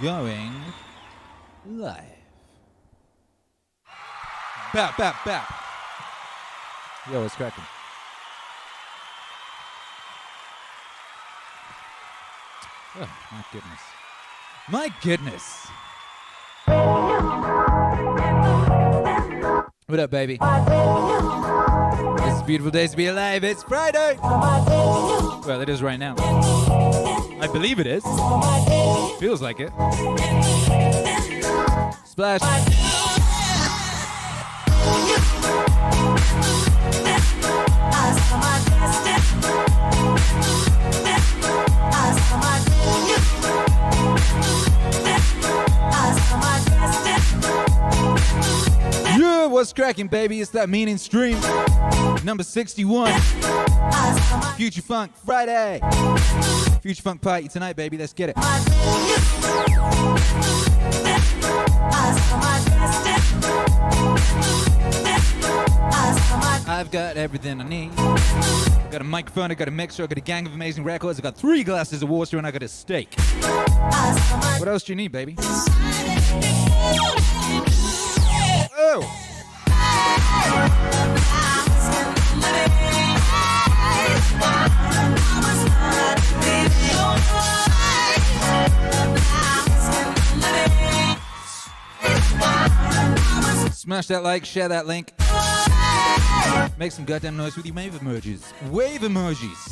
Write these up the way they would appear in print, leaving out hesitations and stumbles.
going live. Bap, bap, bap. Yo, what's cracking? Oh, my goodness. My goodness. What up, baby? It's a beautiful day to be alive. It's Friday. Well, it is right now. I believe it is. Feels like it. Splash. Yeah, what's cracking, baby? It's that meaning stream. Number 61. Future Funk Friday. Future Funk party tonight, baby. Let's get it. I've got everything I need. I got a microphone, I got a mixer, I got a gang of amazing records, I got 3 glasses of water, and I got a steak. What else do you need, baby? Oh! Smash that like, share that link. Make some goddamn noise with your wave emojis. Wave emojis.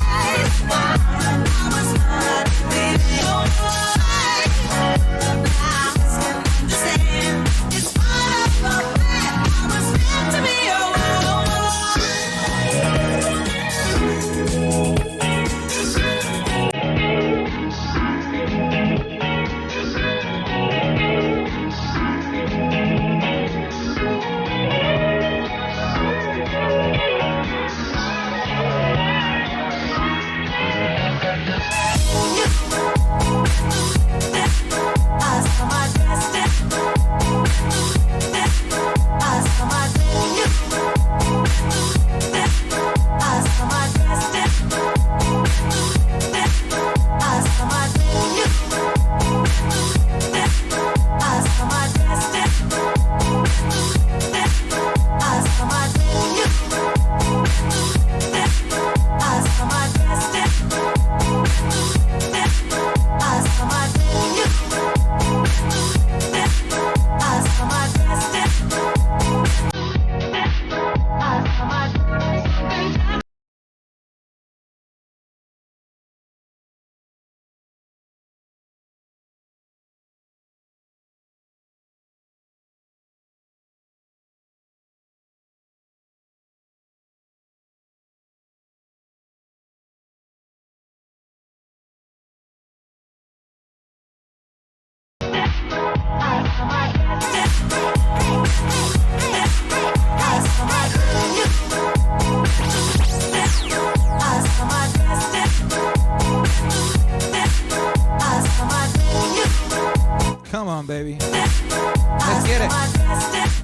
Come on, baby. Let's get it.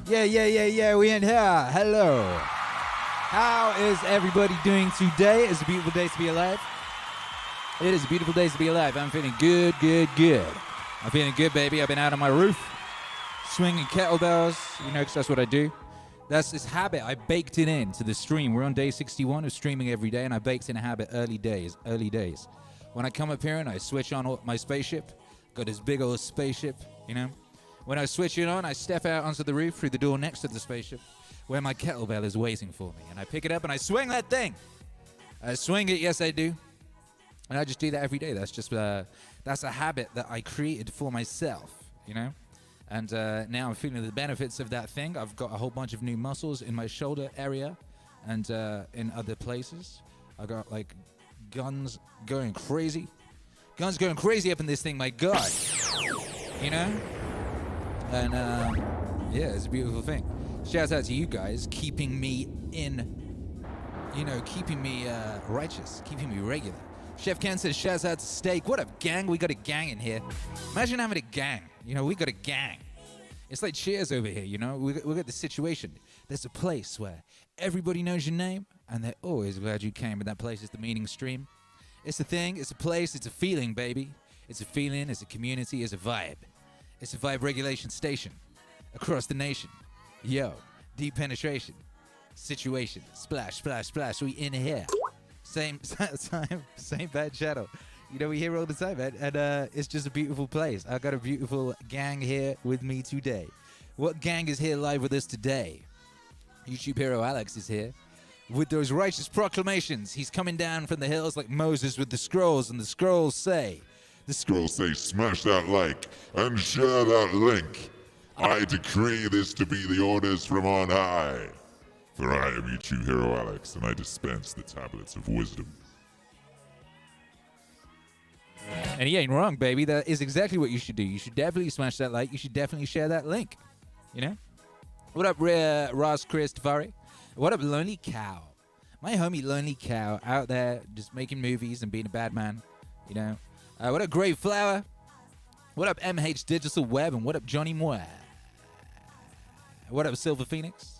Yeah. We in here. Hello. How is everybody doing today? It's a beautiful day to be alive. It is a beautiful day to be alive. I'm feeling good. I'm feeling good, baby. I've been out on my roof, swinging kettlebells, because that's what I do. That's this habit. I baked it into the stream. We're on day 61 of streaming every day, and I baked in a habit early days. When I come up here and I switch on my spaceship, got this big old spaceship, When I switch it on, I step out onto the roof through the door next to the spaceship where my kettlebell is waiting for me. And I pick it up and I swing that thing. I swing it, yes I do. And I just do that every day. That's just, that's a habit that I created for myself, And now I'm feeling the benefits of that thing. I've got a whole bunch of new muscles in my shoulder area and in other places. I got like guns going crazy. Guns going crazy up in this thing, my God. And yeah, it's a beautiful thing. Shout out to you guys keeping me keeping me righteous, keeping me regular. Chef Ken says, shouts out to Steak. What up, gang? We got a gang in here. Imagine having a gang. We got a gang. It's like Cheers over here, We got the situation. There's a place where everybody knows your name, and they're always glad you came. And that place is the Meaning Stream. It's a thing, it's a place, it's a feeling, baby. It's a feeling, it's a community, it's a vibe. It's a vibe regulation station across the nation. Yo, deep penetration. Situation. Splash, splash, splash. We in here. Same time, same bad channel. You know, we hear all the time, man. And it's just a beautiful place. I got a beautiful gang here with me today. What gang is here live with us today? YouTube hero Alex is here with those righteous proclamations. He's coming down from the hills like Moses with the scrolls, and the scrolls say, smash that like and share that link. I decree this to be the orders from on high. For I am YouTube hero Alex, and I dispense the tablets of wisdom. And he ain't wrong, baby. That is exactly what you should do. You should definitely smash that like. You should definitely share that link. You know? What up, Ross Chris Tafari? What up, Lonely Cow? My homie Lonely Cow out there just making movies and being a bad man. You know? What up, Grey Flower? What up, MH Digital Web? And what up, Johnny Moore? What up, Silver Phoenix?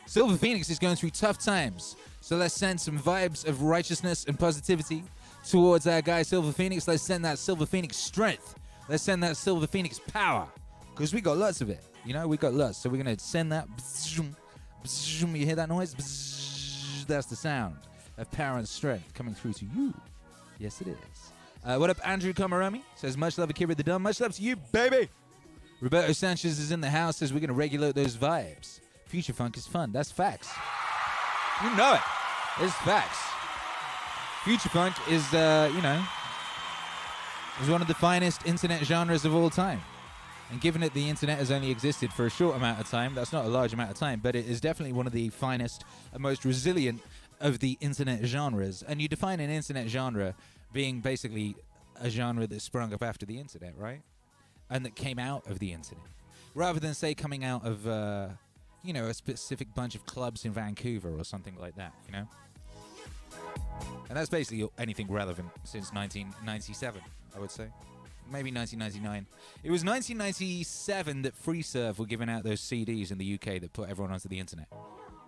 Silver Phoenix is going through tough times. So let's send some vibes of righteousness and positivity towards our guy, Silver Phoenix. Let's send that Silver Phoenix strength. Let's send that Silver Phoenix power. Because we got lots of it. You know, we got lots. So we're going to send that. You hear that noise? That's the sound of power and strength coming through to you. Yes, it is. What up, Andrew Komarami? Says, much love, Akira the Dumb. Much love to you, baby. Roberto Sanchez is in the house. Says, we're going to regulate those vibes. Future funk is fun. That's facts. You know it. It's facts. Future funk is, you know, is one of the finest internet genres of all time. And given that the internet has only existed for a short amount of time, that's not a large amount of time, but it is definitely one of the finest and most resilient of the internet genres. And you define an internet genre being basically a genre that sprung up after the internet, right? And that came out of the internet. Rather than, say, coming out of, you know, a specific bunch of clubs in Vancouver or something like that, you know? And that's basically anything relevant since 1997, I would say. Maybe 1999. It was 1997 that FreeServe were giving out those CDs in the UK that put everyone onto the internet.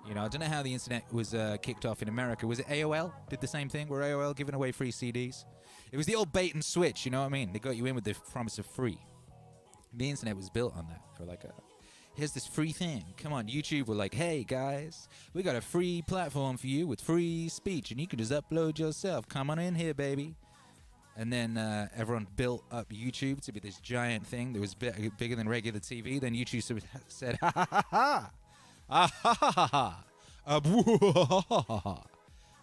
You know, I don't know how the internet was kicked off in America. Was it AOL? Did the same thing? Were AOL giving away free CDs? It was the old bait and switch, you know what I mean? They got you in with the promise of free. The internet was built on that. They were like, here's this free thing. Come on, YouTube were like, hey, guys, we got a free platform for you with free speech, and you can just upload yourself. Come on in here, baby. And then everyone built up YouTube to be this giant thing that was bigger than regular TV. Then YouTube said, ha ha ha ha, ah ha ha ha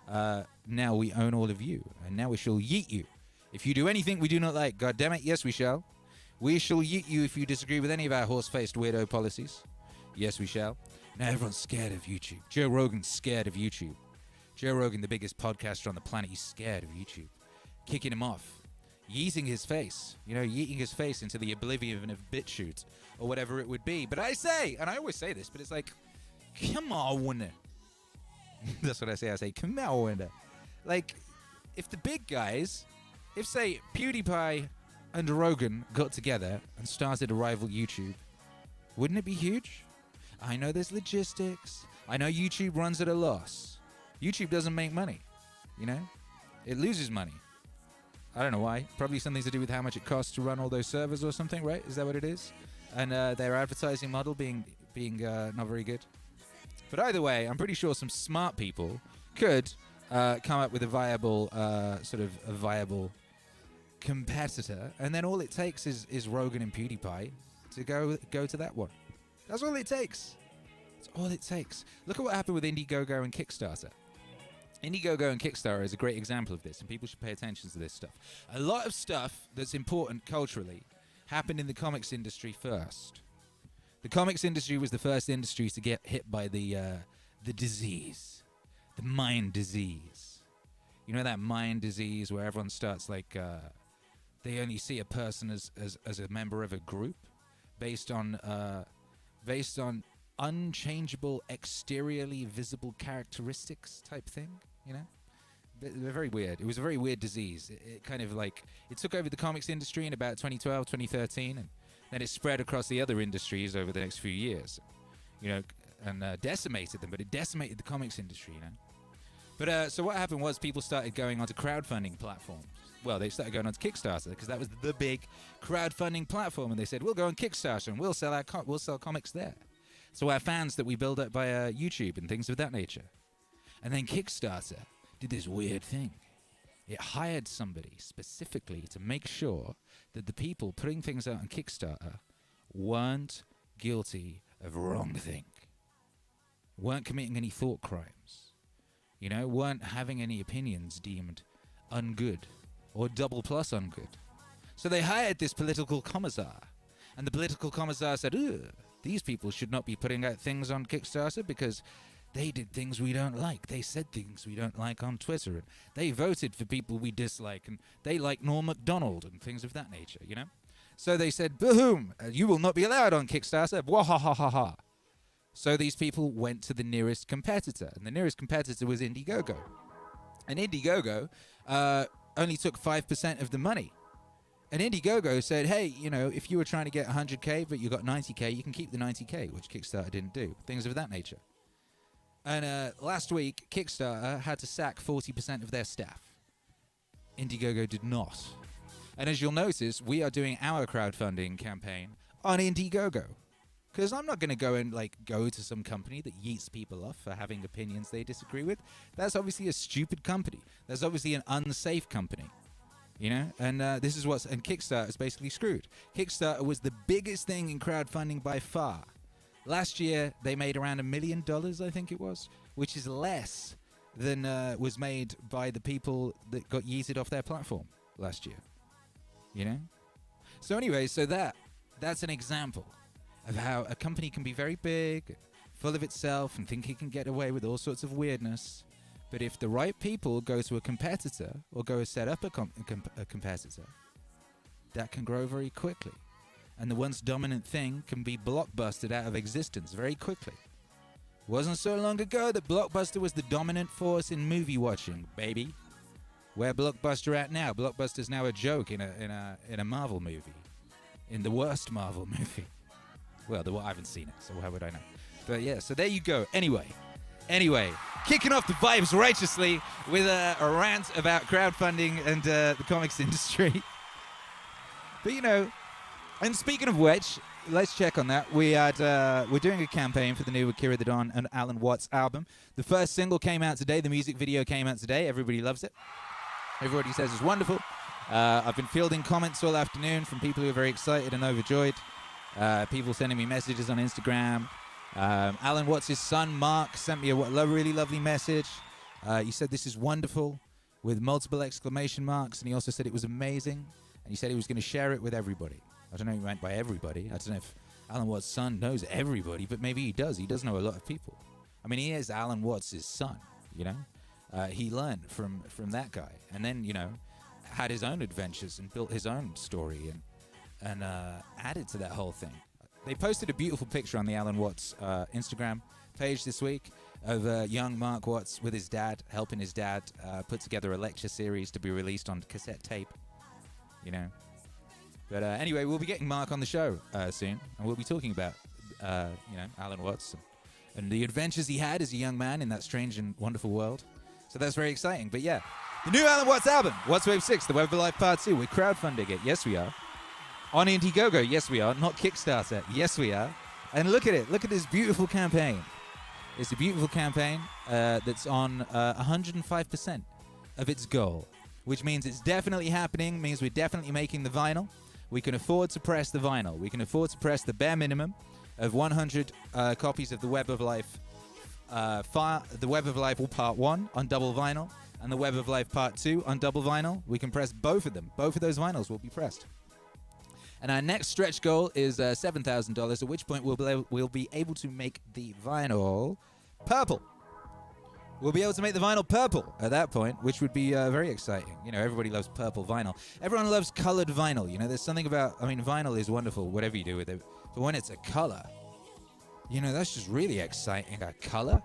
ha. Now we own all of you, and now we shall yeet you. If you do anything we do not like, God damn it, yes we shall. We shall yeet you if you disagree with any of our horse-faced weirdo policies. Yes, we shall. Now everyone's scared of YouTube. Joe Rogan's scared of YouTube. Joe Rogan, the biggest podcaster on the planet, he's scared of YouTube. Kicking him off, yeeting his face, you know, yeeting his face into the oblivion of BitChute or whatever it would be. But I say, and I always say this, but it's like, come on. That's what I say. I say, come on. Like, if the big guys, if say PewDiePie and Rogan got together and started a rival YouTube, wouldn't it be huge? I know there's logistics. I know YouTube runs at a loss. YouTube doesn't make money, you know? It loses money. I don't know why. Probably something to do with how much it costs to run all those servers or something, right? Is that what it is? And their advertising model being not very good. But either way, I'm pretty sure some smart people could come up with a viable a viable competitor, and then all it takes is Rogan and PewDiePie to go to that one. That's all it takes. That's all it takes. Look at what happened with Indiegogo and Kickstarter. Indiegogo and Kickstarter is a great example of this, and people should pay attention to this stuff. A lot of stuff that's important culturally happened in the comics industry first. The comics industry was the first industry to get hit by the disease, the mind disease. You know that mind disease where everyone starts like they only see a person as a member of a group based on unchangeable, exteriorly visible characteristics type thing, you know? They're very weird. It was a very weird disease. It kind of like, it took over the comics industry in about 2012, 2013, and then it spread across the other industries over the next few years, you know, and decimated them, but it decimated the comics industry, you know? But so what happened was people started going onto crowdfunding platforms. they started going on to Kickstarter because that was the big crowdfunding platform, and they said, we'll go on Kickstarter and we'll sell comics there. So our fans that we build up by YouTube and things of that nature. And then Kickstarter did this weird thing. It hired somebody specifically to make sure that the people putting things out on Kickstarter weren't guilty of wrongthing, weren't committing any thought crimes, weren't having any opinions deemed ungood or double plus ungood. So they hired this political commissar, and the political commissar said, these people should not be putting out things on Kickstarter because they did things we don't like. They said things we don't like on Twitter. And they voted for people we dislike. And they like Norm Macdonald and things of that nature, So they said, boom, you will not be allowed on Kickstarter. Wahahaha. So these people went to the nearest competitor. And the nearest competitor was Indiegogo. And Indiegogo only took 5% of the money. And Indiegogo said, hey, if you were trying to get 100K, but you got 90K, you can keep the 90K, which Kickstarter didn't do. Things of that nature. And last week, Kickstarter had to sack 40% of their staff. Indiegogo did not. And as you'll notice, we are doing our crowdfunding campaign on Indiegogo. Because I'm not going to go and go to some company that yeets people off for having opinions they disagree with. That's obviously a stupid company. That's obviously an unsafe company. And this is and Kickstarter is basically screwed. Kickstarter was the biggest thing in crowdfunding by far. Last year, they made around $1 million, I think it was, which is less than was made by the people that got yeeted off their platform last year. So anyway, that's an example of how a company can be very big, full of itself, and think it can get away with all sorts of weirdness. But if the right people go to a competitor or go set up a competitor, that can grow very quickly. And the once dominant thing can be blockbusted out of existence very quickly. Wasn't so long ago that Blockbuster was the dominant force in movie watching, baby. Where Blockbuster at now? Blockbuster's now a joke in a Marvel movie. In the worst Marvel movie. Well, I haven't seen it, so how would I know? But yeah, so there you go. Anyway, kicking off the vibes righteously with a rant about crowdfunding and the comics industry. But and speaking of which, let's check on that. We're doing a campaign for the new Akira the Don and Alan Watts album. The first single came out today. The music video came out today. Everybody loves it. Everybody says it's wonderful. I've been fielding comments all afternoon from people who are very excited and overjoyed. People sending me messages on Instagram. Alan Watts' son, Mark, sent me a really lovely message. He said this is wonderful with multiple exclamation marks, and he also said it was amazing, and he said he was going to share it with everybody. I don't know what he meant by everybody. I don't know if Alan Watts' son knows everybody, but maybe he does. He does know a lot of people. I mean, he is Alan Watts' son, He learned from that guy, and then, had his own adventures and built his own story and added to that whole thing. They posted a beautiful picture on the Alan Watts Instagram page this week of young Mark Watts with his dad, helping his dad put together a lecture series to be released on cassette tape, But anyway, we'll be getting Mark on the show soon, and we'll be talking about, Alan Watts and the adventures he had as a young man in that strange and wonderful world. So that's very exciting. But yeah, the new Alan Watts album, Watts Wave 6, The Web of Life Part 2. We're crowdfunding it. Yes, we are. On Indiegogo, yes we are. Not Kickstarter, yes we are. And look at it. Look at this beautiful campaign. It's a beautiful campaign that's on 105% of its goal, which means it's definitely happening, means we're definitely making the vinyl. We can afford to press the vinyl. We can afford to press the bare minimum of 100 copies of The Web of Life, The Web of Life Part 1 on double vinyl, and The Web of Life Part 2 on double vinyl. We can press both of them. Both of those vinyls will be pressed. And our next stretch goal is $7,000, at which point we'll be able to make the vinyl purple. We'll be able to make the vinyl purple at that point, which would be very exciting. Everybody loves purple vinyl. Everyone loves colored vinyl. There's something about, vinyl is wonderful, whatever you do with it. But when it's a color, that's just really exciting. A color?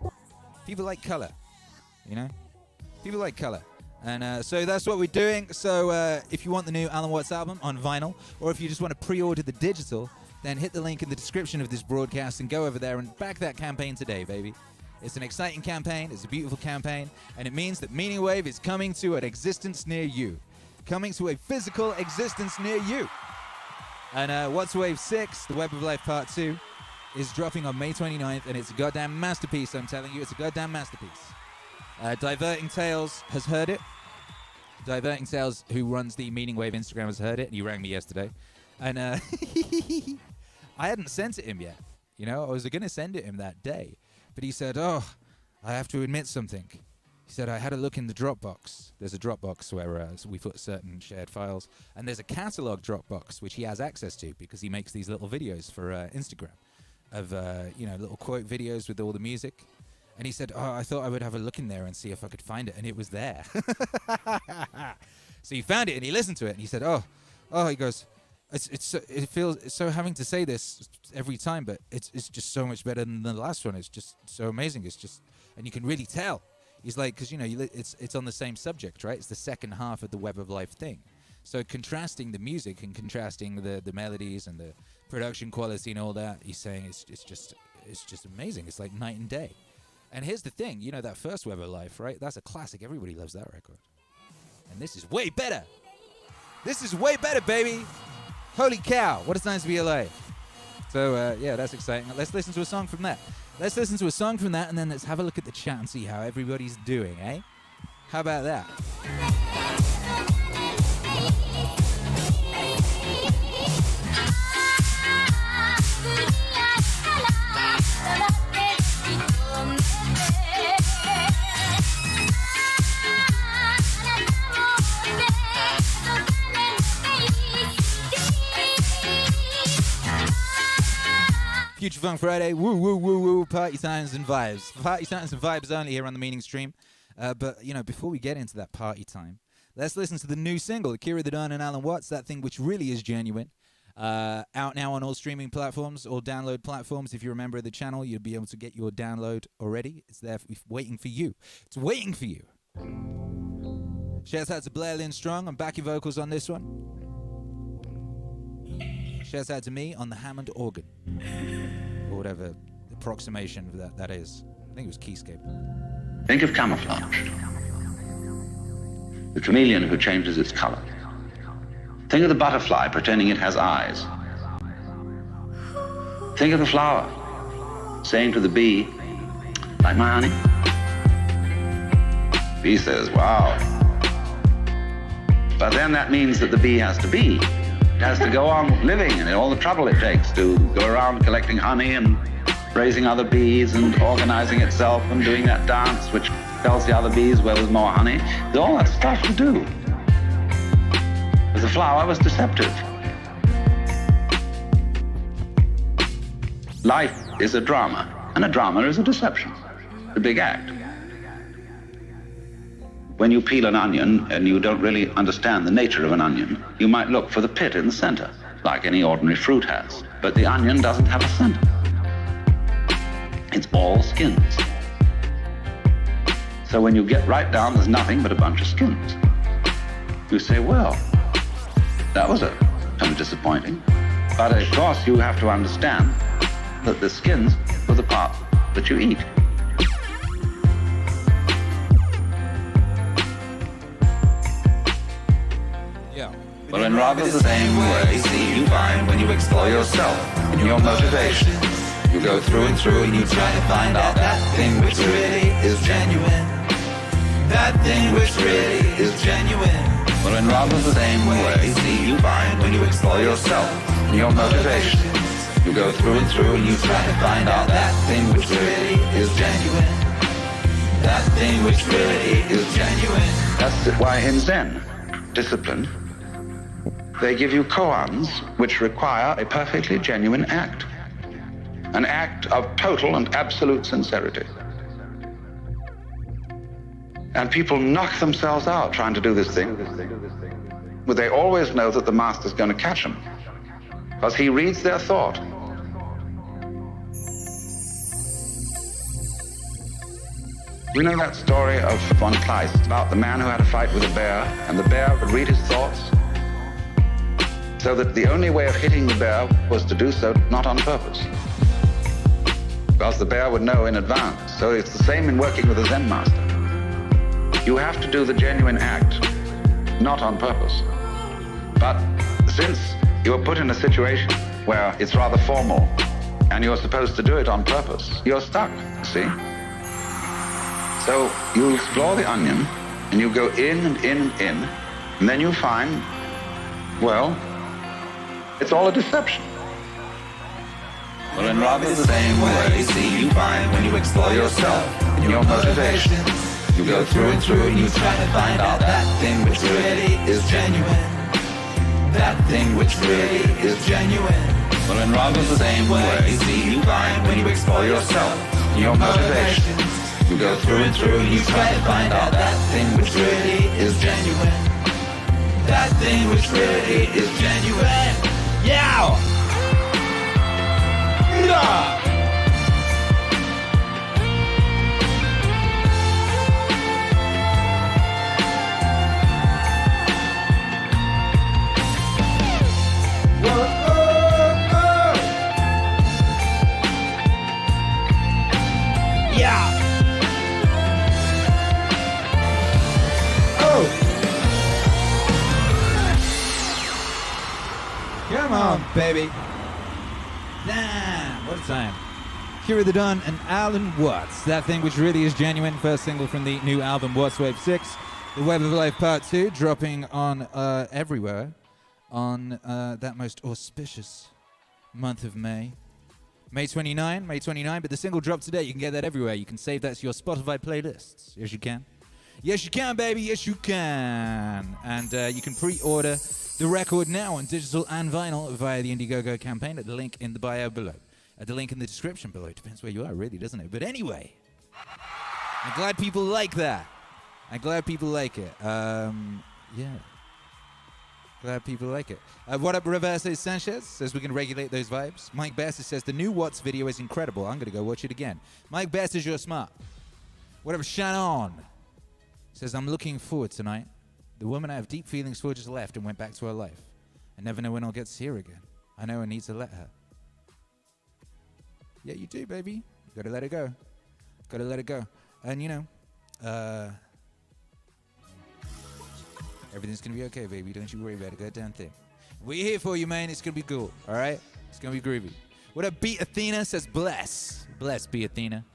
People like color, People like color. And so that's what we're doing. So if you want the new Alan Watts album on vinyl, or if you just want to pre-order the digital, then hit the link in the description of this broadcast and go over there and back that campaign today, baby. It's an exciting campaign. It's a beautiful campaign. And it means that MEANINGWAVE is coming to an existence near you. coming to a physical existence near you. And What's Wave 6, The Web of Life Part 2, is dropping on May 29th, and it's a goddamn masterpiece, I'm telling you. It's a goddamn masterpiece. Diverting Tales has heard it. Diverting Tales, who runs the MEANINGWAVE Instagram, has heard it, and he rang me yesterday. And I hadn't sent it him yet. You know, I was going to send it him that day. But he said, I have to admit something. He said, I had a look in the Dropbox. There's a Dropbox where we put certain shared files. And there's a catalog Dropbox, which he has access to because he makes these little videos for Instagram of, little quote videos with all the music. And he said, I thought I would have a look in there and see if I could find it. And it was there. So he found it and he listened to it. And he said, he goes, it feels so having to say this every time, but it's just so much better than the last one. It's just so amazing. It's just, and you can really tell. He's like, because, it's on the same subject, right? It's the second half of the Web of Life thing. So contrasting the music and contrasting the melodies and the production quality and all that, he's saying it's just amazing. It's like night and day. And here's the thing, that first Web of Life, right? That's a classic. Everybody loves that record. And this is way better. This is way better, baby. Holy cow. What a time to be alive. So, that's exciting. Let's listen to a song from that. And then let's have a look at the chat and see how everybody's doing, eh? How about that? Future Funk Friday, woo, woo, woo, woo, party times and vibes. Party times and vibes only here on the Meaning stream. But, before we get into that party time, let's listen to the new single, Akira the Don and Alan Watts, That Thing Which Really Is Genuine. Out now on all streaming platforms, all download platforms. If you're a member of the channel, you'll be able to get your download already. It's there waiting for you. It's waiting for you. Shouts out to Blair Lynn Strong on backing vocals on this one. Shouts out to me on the Hammond organ. Or whatever approximation of that is. I think it was keyscape. Think of camouflage. The chameleon who changes its color. Think of the butterfly pretending it has eyes. Think of the flower saying to the bee, like my honey? Bee says, wow. But then that means that the bee has to be. It has to go on living and all the trouble it takes to go around collecting honey and raising other bees and organizing itself and doing that dance which tells the other bees where there's more honey. There's all that stuff to do. But the flower was deceptive. Life is a drama, and a drama is a deception, a big act. When you peel an onion and you don't really understand the nature of an onion, you might look for the pit in the center, like any ordinary fruit has. But the onion doesn't have a center. It's all skins. So when you get right down, there's nothing but a bunch of skins. You say, well, that was kind of disappointing. But of course you have to understand that the skins are the part that you eat. Well, in rather the same way, see, you find when you explore yourself and your motivations, you go through and through and you try to find out that thing which really is genuine. That thing which really is genuine. Well, in rather the same way, see, you find when you explore yourself and your motivations, you go through and through and you try to find out that thing which really is genuine. That thing which really is genuine. That's why in Zen discipline, they give you koans which require a perfectly genuine act. An act of total and absolute sincerity. And people knock themselves out trying to do this thing. But they always know that the master's going to catch them. Because he reads their thought. We know that story of von Kleist about the man who had a fight with a bear, and the bear would read his thoughts, so that the only way of hitting the bear was to do so not on purpose, because the bear would know in advance. So it's the same in working with a Zen master. You have to do the genuine act not on purpose. But since you're put in a situation where it's rather formal and you're supposed to do it on purpose, you're stuck, see? So you explore the onion and you go in and in and in, and then you find, well, it's all a deception. Well, in rather the same way, see, you find when you explore yourself and your motivations, you go through and through and you try to find out that thing which really is genuine. That thing which really is genuine. Well, in rather the same way, see, you find when you explore yourself and your motivations, you go through and through and you try to find out that thing which really is genuine. That thing which really is genuine. Yeah! Yeah! Yeah! Oh! Come on, baby. Damn, what a time. Akira the Don and Alan Watts. That thing which really is genuine. First single from the new album, Watts Wave 6. The Web of Life Part 2, dropping on everywhere on that most auspicious month of May. May 29, but the single dropped today. You can get that everywhere. You can save that to your Spotify playlists. Yes, you can. Yes, you can, baby. Yes, you can. And you can pre-order the record now on digital and vinyl via the Indiegogo campaign at the link in the bio below. At the link in the description below. It depends where you are, really, doesn't it? But anyway, I'm glad people like that. I'm glad people like it. Yeah. Glad people like it. What up, Reverse Sanchez? Says we can regulate those vibes. Mike Bassett says the new Watts video is incredible. I'm going to go watch it again. Mike Bassett, you're smart. Whatever, Shannon says I'm looking forward tonight. The woman I have deep feelings for just left and went back to her life. I never know when I'll get to see her again. I know I need to let her. Yeah, you do, baby. You gotta let it go. Gotta let it go. And you know, everything's gonna be okay, baby. Don't you worry about it. Goddamn thing. We're here for you, man. It's gonna be cool. All right? It's gonna be groovy. What up, Beat Athena says bless. Bless, Beat Athena.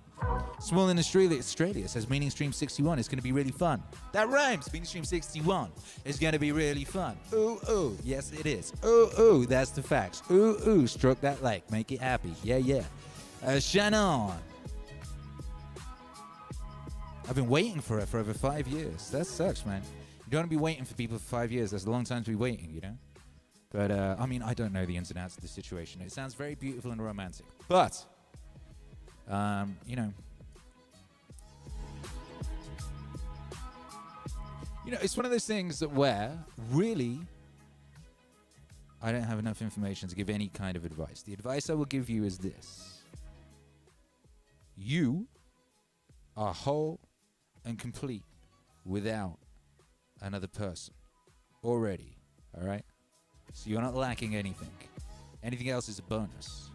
Small in Australia says Meaning Stream 61 is going to be really fun. That rhymes. Meaning Stream 61 is going to be really fun. Ooh, ooh. Yes, it is. Ooh, ooh. That's the facts. Ooh, ooh. Stroke that like. Make it happy. Yeah, yeah. Shannon. I've been waiting for her for over 5 years. That sucks, man. You don't want to be waiting for people for 5 years. That's a long time to be waiting, you know? But, I mean, I don't know the ins and outs of the situation. It sounds very beautiful and romantic. But... you know, it's one of those things that where really I don't have enough information to give any kind of advice. The advice I will give you is this. You are whole and complete without another person already, all right? So you're not lacking anything. Anything else is a bonus.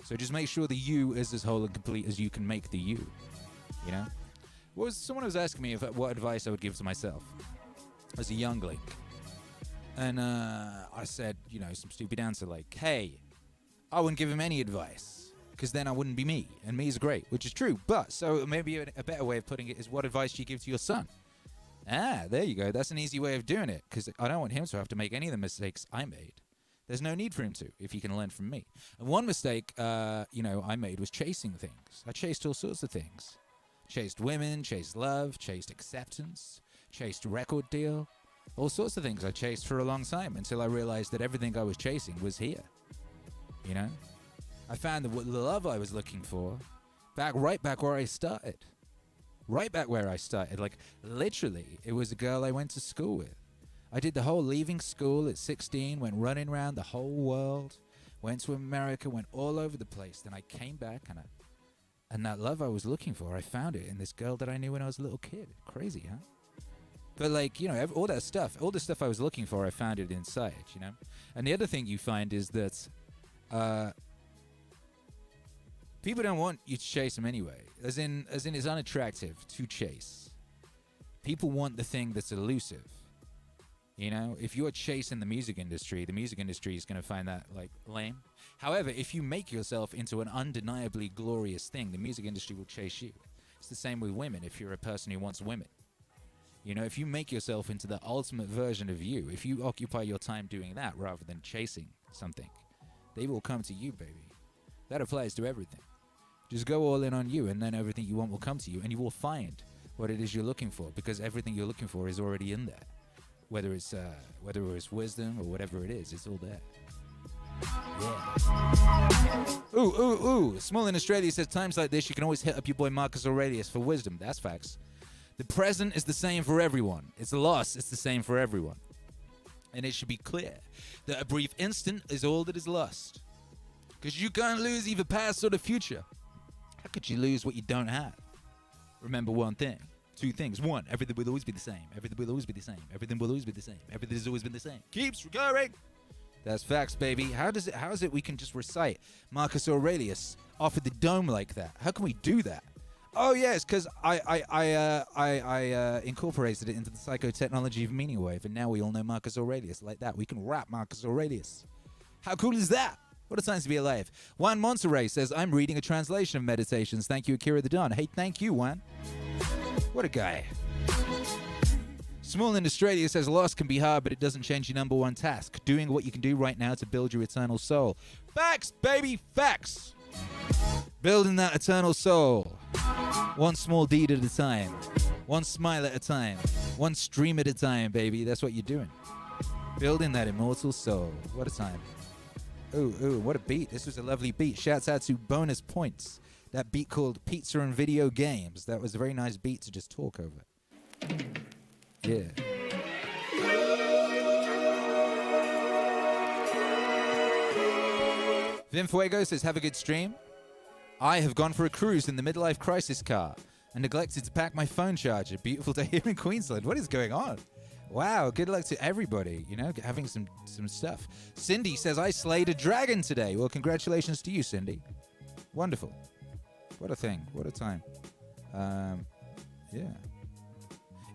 So just make sure the you is as whole and complete as you can make the you, you know? Someone was asking me what advice I would give to myself as a youngling. And I said, you know, some stupid answer like, hey, I wouldn't give him any advice because then I wouldn't be me. And me is great, which is true. But so maybe a better way of putting it is what advice do you give to your son? Ah, there you go. That's an easy way of doing it because I don't want him to have to make any of the mistakes I made. There's no need for him to, if he can learn from me. And one mistake, you know, I made was chasing things. I chased all sorts of things. Chased women, chased love, chased acceptance, chased record deal. All sorts of things I chased for a long time until I realized that everything I was chasing was here. You know? I found the love I was looking for right back where I started. Right back where I started. Like, literally, it was a girl I went to school with. I did the whole leaving school at 16, went running around the whole world, went to America, went all over the place. Then I came back, and that love I was looking for, I found it in this girl that I knew when I was a little kid. Crazy, huh? But like, you know, all the stuff I was looking for, I found it inside, you know? And the other thing you find is that people don't want you to chase them anyway. As in it's unattractive to chase. People want the thing that's elusive. You know, if you're chasing the music industry is going to find that, like, lame. However, if you make yourself into an undeniably glorious thing, the music industry will chase you. It's the same with women if you're a person who wants women. You know, if you make yourself into the ultimate version of you, if you occupy your time doing that rather than chasing something, they will come to you, baby. That applies to everything. Just go all in on you, and then everything you want will come to you, and you will find what it is you're looking for, because everything you're looking for is already in there. Whether it's wisdom or whatever it is, it's all there. Yeah. Ooh. Small in Australia says, times like this, you can always hit up your boy Marcus Aurelius for wisdom. That's facts. The present is the same for everyone. It's a loss. It's the same for everyone. And it should be clear that a brief instant is all that is lost. Because you can't lose either past or the future. How could you lose what you don't have? Remember one thing. Two things. One, everything will always be the same. Everything will always be the same. Everything will always be the same. Everything has always been the same. Keeps recurring. That's facts, baby. How is it we can just recite Marcus Aurelius off of the dome like that? How can we do that? Oh, yes, because I incorporated it into the psychotechnology of MEANINGWAVE, and now we all know Marcus Aurelius like that. We can rap Marcus Aurelius. How cool is that? What a time to be alive. Juan Monterey says, I'm reading a translation of Meditations. Thank you, Akira the Don. Hey, thank you, Juan. What a guy. Small in Australia says, loss can be hard, but it doesn't change your number one task. Doing what you can do right now to build your eternal soul. Facts, baby, facts. Building that eternal soul. One small deed at a time. One smile at a time. One stream at a time, baby. That's what you're doing. Building that immortal soul. What a time. Ooh, what a beat. This was a lovely beat. Shouts out to Bonus Points. That beat called Pizza and Video Games. That was a very nice beat to just talk over. Yeah. Vim Fuego says, have a good stream. I have gone for a cruise in the midlife crisis car and neglected to pack my phone charger. Beautiful day here in Queensland. What is going on? Wow, good luck to everybody, you know, having some stuff. Cindy says, I slayed a dragon today. Well, congratulations to you, Cindy. Wonderful. What a thing. What a time. Yeah.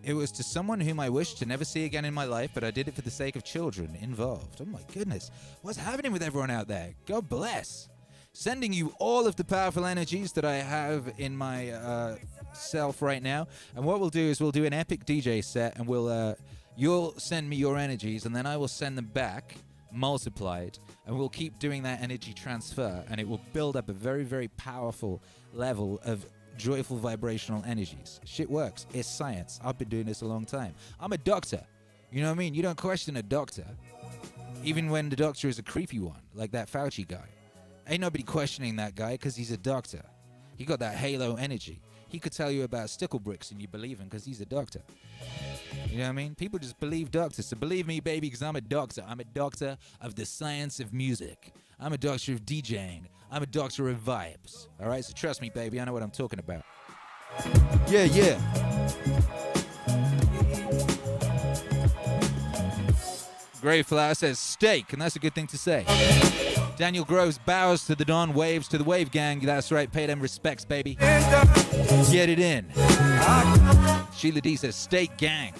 It was to someone whom I wished to never see again in my life, but I did it for the sake of children involved. Oh my goodness. What's happening with everyone out there? God bless. Sending you all of the powerful energies that I have in my self right now. And what we'll do is we'll do an epic DJ set, and you'll send me your energies, and then I will send them back multiplied, and we'll keep doing that energy transfer, and it will build up a very, very powerful level of joyful vibrational energies. Shit works. It's science. I've been doing this a long time. I'm a doctor. You know what I mean? You don't question a doctor, even when the doctor is a creepy one, like that Fauci guy. Ain't nobody questioning that guy because he's a doctor. He got that halo energy. He could tell you about stickle bricks and you believe him because he's a doctor. You know what I mean? People just believe doctors. So believe me, baby, because I'm a doctor. I'm a doctor of the science of music. I'm a doctor of DJing. I'm a doctor of vibes. All right? So trust me, baby. I know what I'm talking about. Yeah. Grave Flower says steak, and that's a good thing to say. Daniel Groves bows to the Don, waves to the Wave Gang. That's right, pay them respects, baby. Get it in. Sheila D says steak gang.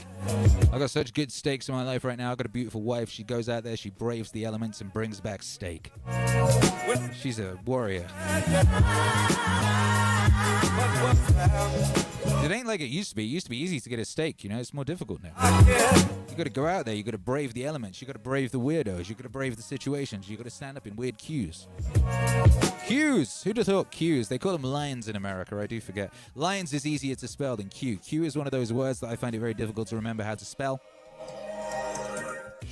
I got such good steaks in my life right now. I got a beautiful wife. She goes out there, she braves the elements and brings back steak. She's a warrior. It ain't like it used to be. It used to be easy to get a steak, you know. It's more difficult now. You got to go out there. You got to brave the elements. You got to brave the weirdos. You got to brave the situations. You got to stand up in weird queues. Queues. Who'd have thought queues? They call them lions in America. I do forget. Lions is easier to spell than queue. Queue is one of those words that I find it very difficult to remember how to spell.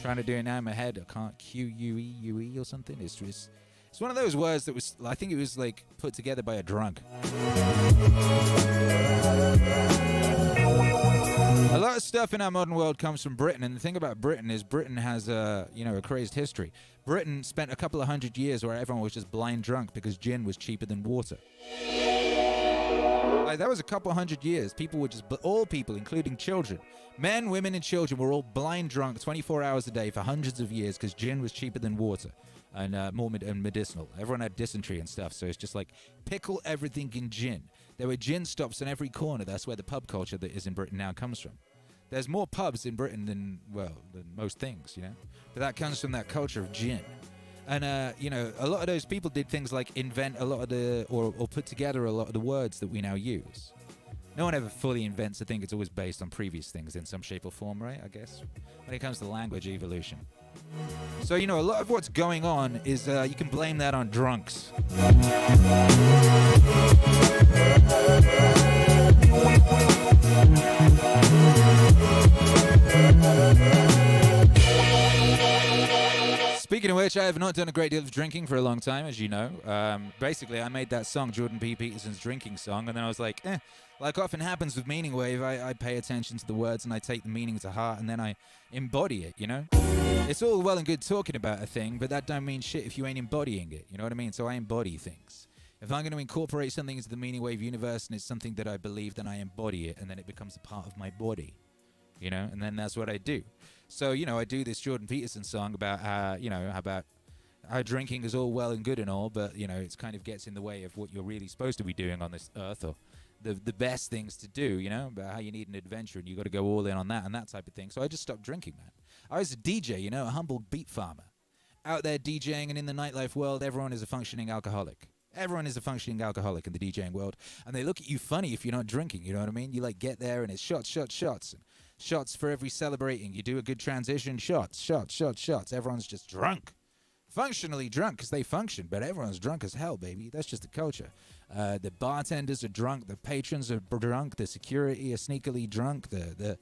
Trying to do it now in my head. I can't. Q-U-E-U-E or something. It's one of those words that was, I think it was like put together by a drunk. A lot of stuff in our modern world comes from Britain, and the thing about Britain is Britain has a crazed history. Britain spent a couple of 100 years where everyone was just blind drunk because gin was cheaper than water. Like, that was a couple 100 years. People were just, all people, including children, men, women, and children, were all blind drunk 24 hours a day for hundreds of years because gin was cheaper than water and more medicinal. Everyone had dysentery and stuff, so it's just like pickle everything in gin. There were gin stops in every corner. That's where the pub culture that is in Britain now comes from. There's more pubs in Britain than most things, you know. But that comes from that culture of gin. And, you know, a lot of those people did things like invent a lot of the, or put together a lot of the words that we now use. No one ever fully invents a thing. It's always based on previous things in some shape or form, right, I guess, when it comes to language evolution. So, you know, a lot of what's going on is you can blame that on drunks. Speaking of which, I have not done a great deal of drinking for a long time, as you know. Basically, I made that song, Jordan P. Peterson's drinking song, and then I was like, like often happens with MEANINGWAVE, I pay attention to the words and I take the meaning to heart and then I embody it, you know? It's all well and good talking about a thing, but that don't mean shit if you ain't embodying it, you know what I mean? So I embody things. If I'm going to incorporate something into the MEANINGWAVE universe and it's something that I believe, then I embody it and then it becomes a part of my body, you know? And then that's what I do. So, you know, I do this Jordan Peterson song about how, you know, about how drinking is all well and good and all, but, you know, it kind of gets in the way of what you're really supposed to be doing on this earth, or the best things to do, you know, about how you need an adventure and you got to go all in on that and that type of thing. So I just stopped drinking, man. I was a DJ, you know, a humble beat farmer. Out there DJing, and in the nightlife world, everyone is a functioning alcoholic. Everyone is a functioning alcoholic in the DJing world. And they look at you funny if you're not drinking, you know what I mean? You, like, get there and it's shots, shots, shots. And shots for every celebrating. You do a good transition, shots, shots, shots, shots. Everyone's just drunk. Functionally drunk because they function, but everyone's drunk as hell, baby. That's just the culture. The bartenders are drunk. The patrons are drunk. The security are sneakily drunk. The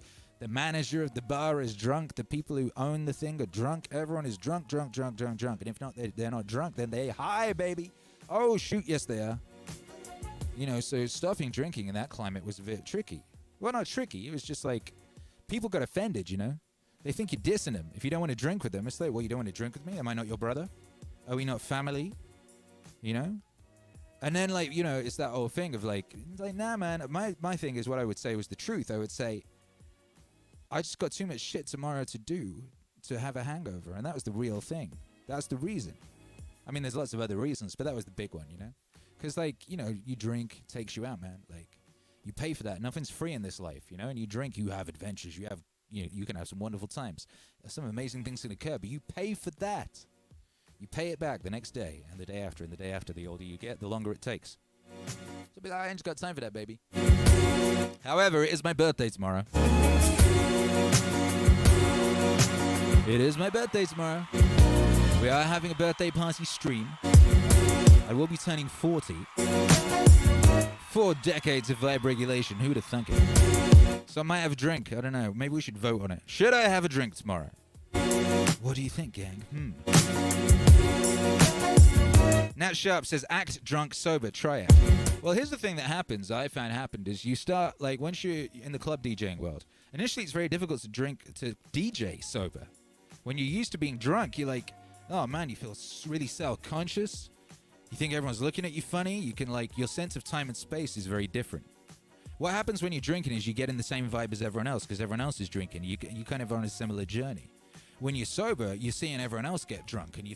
manager of the bar is drunk. The people who own the thing are drunk. Everyone is drunk, drunk, drunk, drunk, drunk. And if not, they're not drunk, then they high, baby. Oh, shoot, yes, they are. You know, so stopping drinking in that climate was a bit tricky. Well, not tricky. It was just like people got offended, you know. They think you're dissing them. If you don't want to drink with them, it's like, well, you don't want to drink with me? Am I not your brother? Are we not family? You know? And then, like, you know, it's that whole thing of like, nah, man. My thing is what I would say was the truth. I would say, I just got too much shit tomorrow to do to have a hangover. And that was the real thing. That's the reason. I mean, there's lots of other reasons, but that was the big one, you know? Because, like, you know, you drink, takes you out, man. Like, you pay for that. Nothing's free in this life, you know? And you drink, you have adventures. You have, you can have some wonderful times. Some amazing things can occur, but you pay for that. You pay it back the next day, and the day after, and the day after. The older you get, the longer it takes. So be like, I ain't just got time for that, baby. However, it is my birthday tomorrow. It is my birthday tomorrow. We are having a birthday party stream. I will be turning 40. 4 decades of vibe regulation. Who'd have thunk it? So I might have a drink. I don't know. Maybe we should vote on it. Should I have a drink tomorrow? What do you think, gang? Nat Sharp says, act drunk, sober. Try it. Well, here's the thing that happens, I found happened, is you start, like, once you're in the club DJing world, initially it's very difficult to DJ sober. When you're used to being drunk, you're like, oh man, you feel really self-conscious. You think everyone's looking at you funny. You can, like, your sense of time and space is very different. What happens when you're drinking is you get in the same vibe as everyone else because everyone else is drinking. You kind of are on a similar journey. When you're sober, you're seeing everyone else get drunk and you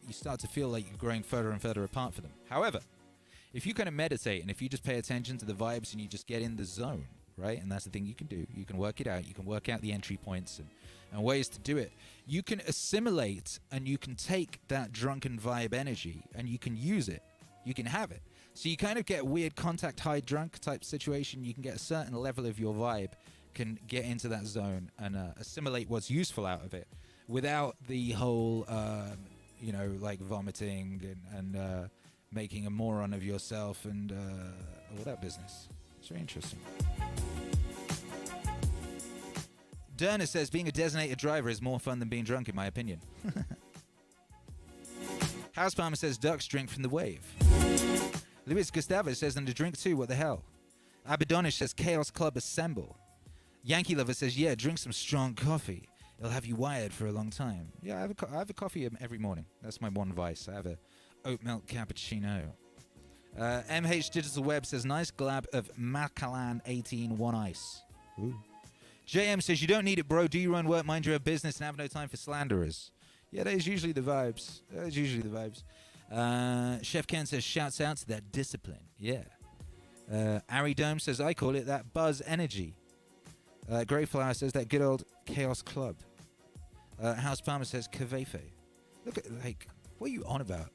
start to feel like you're growing further and further apart from them. However, if you kind of meditate and if you just pay attention to the vibes and you just get in the zone, right? And that's the thing you can do. You can work it out. You can work out the entry points and ways to do it. You can assimilate and you can take that drunken vibe energy and you can use it. You can have it. So you kind of get a weird contact high drunk type situation. You can get a certain level of your vibe, can get into that zone and assimilate what's useful out of it without the whole, like vomiting and making a moron of yourself and all that business. It's very interesting. Derner says, being a designated driver is more fun than being drunk, in my opinion. House Palmer says, ducks drink from the wave. Luis Gustavo says, and to drink too, what the hell? Abidonish says, Chaos Club assemble. Yankee Lover says, yeah, drink some strong coffee. It'll have you wired for a long time. Yeah, I have a coffee every morning. That's my one vice. I have a oat milk cappuccino. MH Digital Web says, nice glab of Macallan 18 one ice. Ooh. JM says, you don't need it, bro. Do your own work, mind your own business, and have no time for slanderers. Yeah, that is usually the vibes. Chef Ken says, shouts out to that discipline. Yeah. Ari Dome says, I call it that buzz energy. Greyflower says that good old Chaos Club. House Palmer says Kavefe. Look at, like, what are you on about?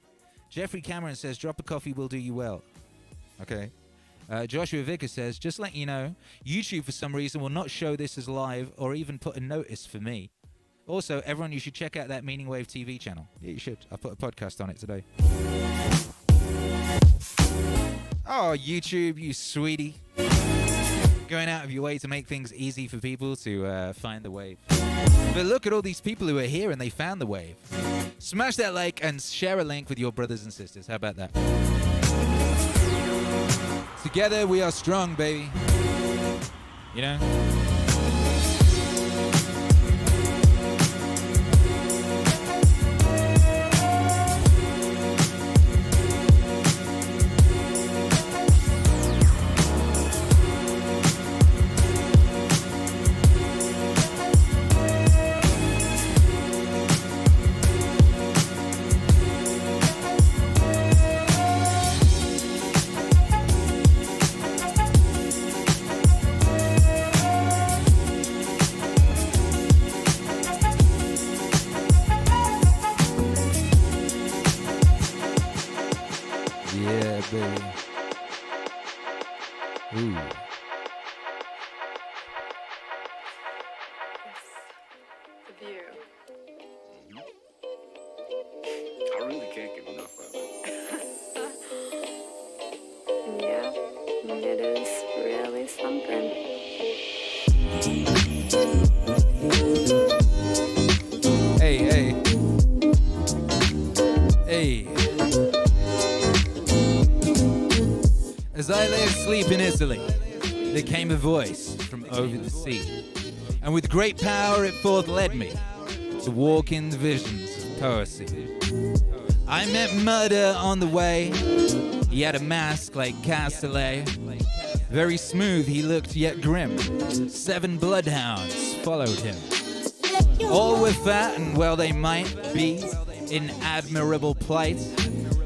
Jeffrey Cameron says drop a coffee will do you well. Okay. Joshua Vicker says, just let you know, YouTube for some reason will not show this as live or even put a notice for me. Also, everyone, you should check out that MEANINGWAVE TV channel. Yeah, you should. I put a podcast on it today. Oh, YouTube, you sweetie. Going out of your way to make things easy for people to find the wave. But look at all these people who are here and they found the wave. Smash that like and share a link with your brothers and sisters. How about that? Together we are strong, baby. You know? As I lay asleep in Italy, there came a voice from over the sea, and with great power it forth led me to walk in the visions of poesy. I met murder on the way. He had a mask like Castellet. Very smooth he looked, yet grim. 7 bloodhounds followed him. All were fat, and well they might be in admirable plight.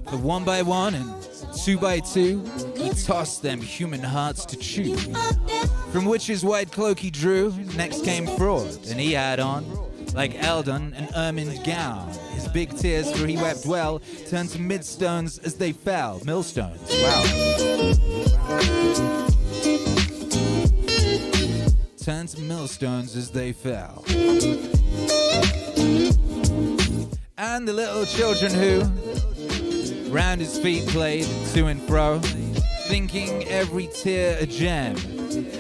But one by one and 2 by 2, he tossed them human hearts to chew. From which his white cloak he drew. Next came Fraud, and he had on, like Eldon, an ermined gown. His big tears, for he wept well, turned to midstones as they fell. Millstones, wow. Turned to millstones as they fell. And the little children who round his feet played to and fro, thinking every tear a gem,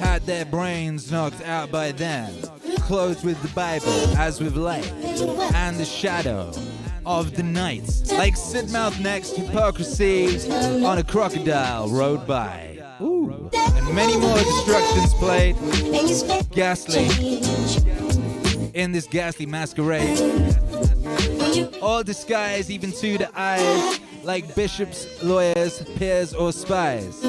had their brains knocked out by them, clothed with the Bible as with light, and the shadow of the night, like Sidmouth next hypocrisy on a crocodile rode by. Ooh. And many more destructions played, ghastly, in this ghastly masquerade, all disguised even to the eyes, like bishops, lawyers, peers, or spies.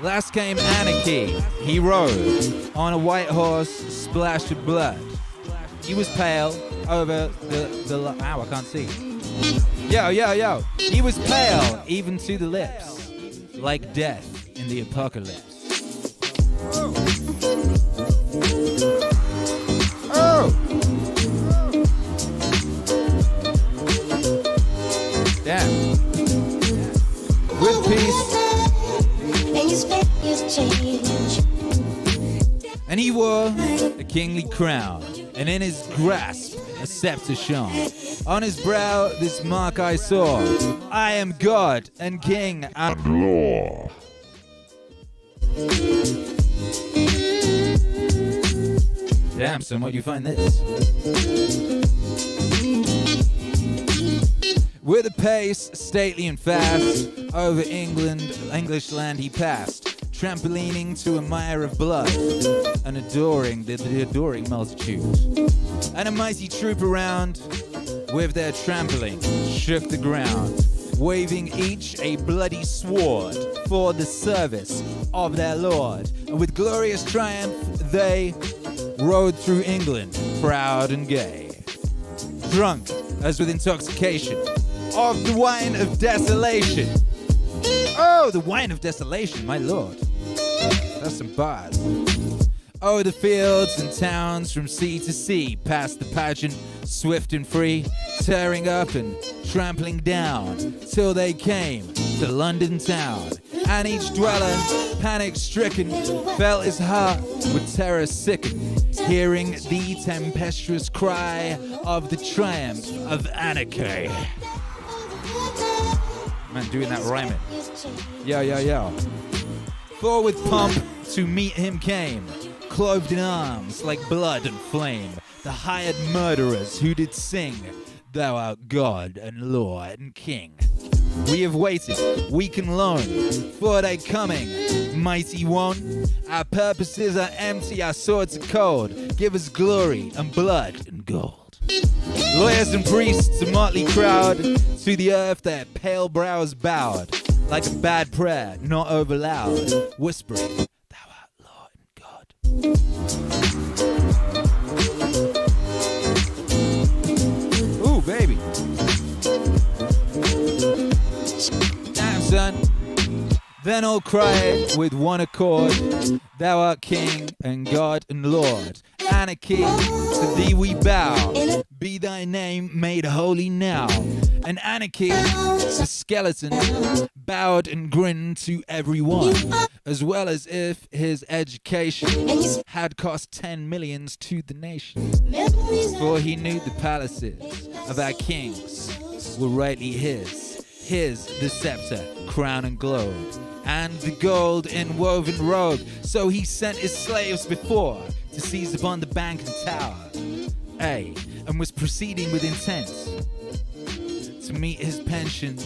Last came Anarchy. He rode on a white horse splashed with blood. He was pale over the ow, I can't see. Yo. He was pale even to the lips, like death in the apocalypse. Oh! Damn. With peace. And he wore a kingly crown, and in his grasp a scepter shone. On his brow this mark I saw: I am God and King and Law. Damn, son, where'd you find this? With a pace, stately and fast, over English land he passed, trampolining to a mire of blood, and adoring the adoring multitude. And a mighty troop around, with their trampling, shook the ground, waving each a bloody sword for the service of their Lord. And with glorious triumph they rode through England, proud and gay, drunk as with intoxication of the wine of desolation. Oh, the wine of desolation, my lord. That's some bars. Oh, the fields and towns from sea to sea, past the pageant, swift and free, tearing up and trampling down, till they came to London town. And each dweller, panic-stricken, felt his heart with terror sicken, hearing the tempestuous cry of the triumph of anarchy. Man, doing that rhyming. Yo, yo, yo. For with pomp to meet him came, clothed in arms like blood and flame, the hired murderers who did sing, Thou art God and Lord and King. We have waited, weak and lone, for thy coming, mighty one. Our purposes are empty, our swords are cold. Give us glory and blood and gold. Lawyers and priests, a motley crowd, to the earth their pale brows bowed, like a bad prayer, not over loud, whispering, Thou art Lord and God. Ooh, baby. Damn, son. Then all cried with one accord, Thou art King and God and Lord. Anarchy, to thee we bow. Be thy name made holy now. And Anarchy, the skeleton, bowed and grinned to everyone, as well as if his education had cost 10 millions to the nation. For he knew the palaces of our kings were rightly his the scepter, crown and globe, and the gold inwoven robe. So he sent his slaves before to seize upon the bank and tower, and was proceeding with intent to meet his pension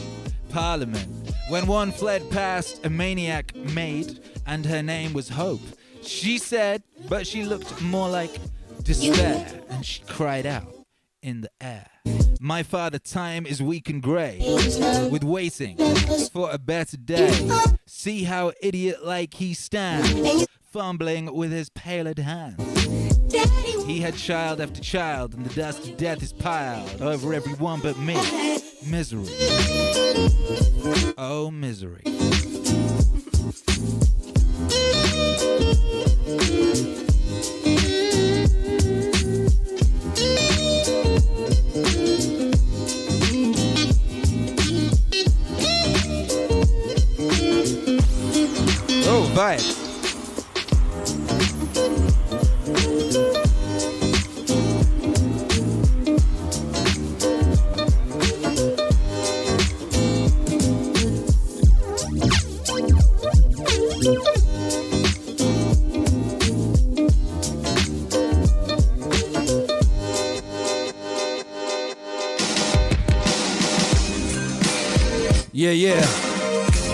parliament, when one fled past a maniac maid, and her name was Hope. She said, but she looked more like despair, and she cried out in the air, My father, time is weak and grey, with waiting for a better day. See how idiot-like he stands, fumbling with his paled hands. He had child after child, and the dust of death is piled over everyone but me. Misery. Oh, misery. Oh, vibes. Yeah.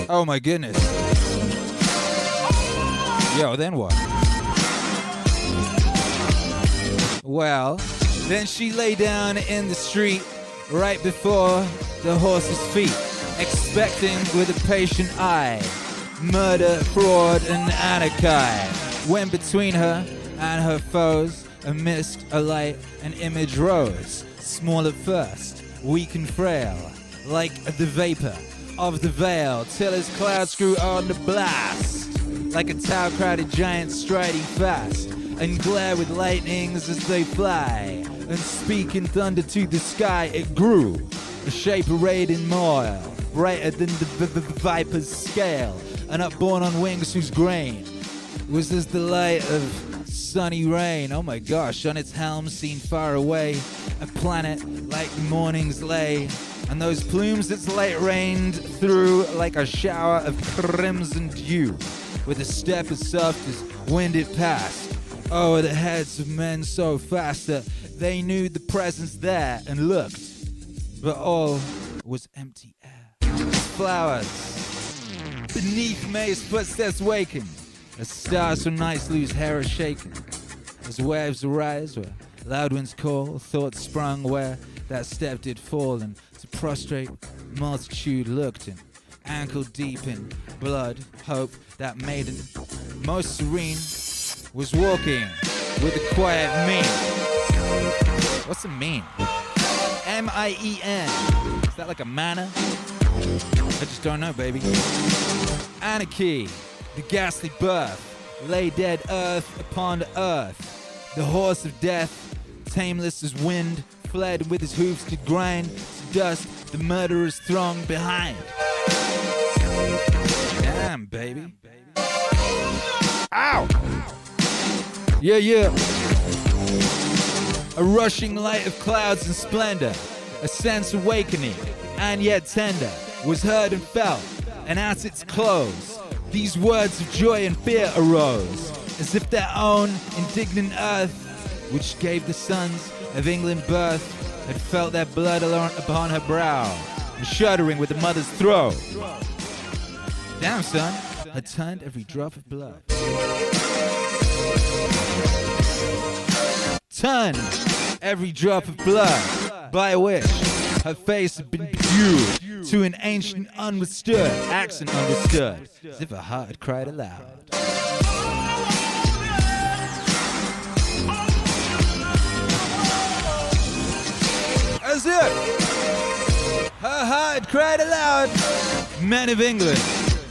Oh my goodness. Yo, then what? Well, then she lay down in the street right before the horse's feet, expecting with a patient eye murder, fraud, and anarchy. When between her and her foes a mist, a light, an image rose, small at first, weak and frail, like the vapor of the veil, till his clouds grew on the blast, like a tower-crowded giant striding fast, and glare with lightnings as they fly, and speak in thunder to the sky. It grew, a shape arrayed in moil, brighter than the viper's scale, and upborne on wings whose grain was as the light of sunny rain. Oh my gosh, on its helm seen far away, a planet like morning's lay, and those plumes its light rained through like a shower of crimson dew, with a step as soft as wind it passed. Oh, the heads of men so fast that they knew the presence there and looked, but all was empty air. Flowers beneath May's footsteps waken, as stars from night's loose hair are shaken, as waves arise where loud winds call, thoughts sprung where that step did fall, and to prostrate multitude looked, and ankle deep in blood, hope, that maiden most serene, was walking with a quiet mien. What's it mean? M-I-E-N. Is that like a manna? I just don't know, baby. Anarchy, the ghastly birth, lay dead earth upon the earth. The horse of death, tameless as wind, fled with his hoofs did grind to dust the murderer's throng behind. Damn, baby. Ow! Yeah, yeah. A rushing light of clouds and splendor, a sense awakening and yet tender, was heard and felt, and at its close, these words of joy and fear arose, as if their own indignant earth, which gave the sons of England birth, had felt their blood upon her brow, and shuddering with the mother's throe. Damn, son, had turned every drop of blood. Turned every drop of blood, by which her face had been bedewed to an ancient unwithstood accent understood, as if her heart had cried aloud. As if her heart cried aloud. Men of England,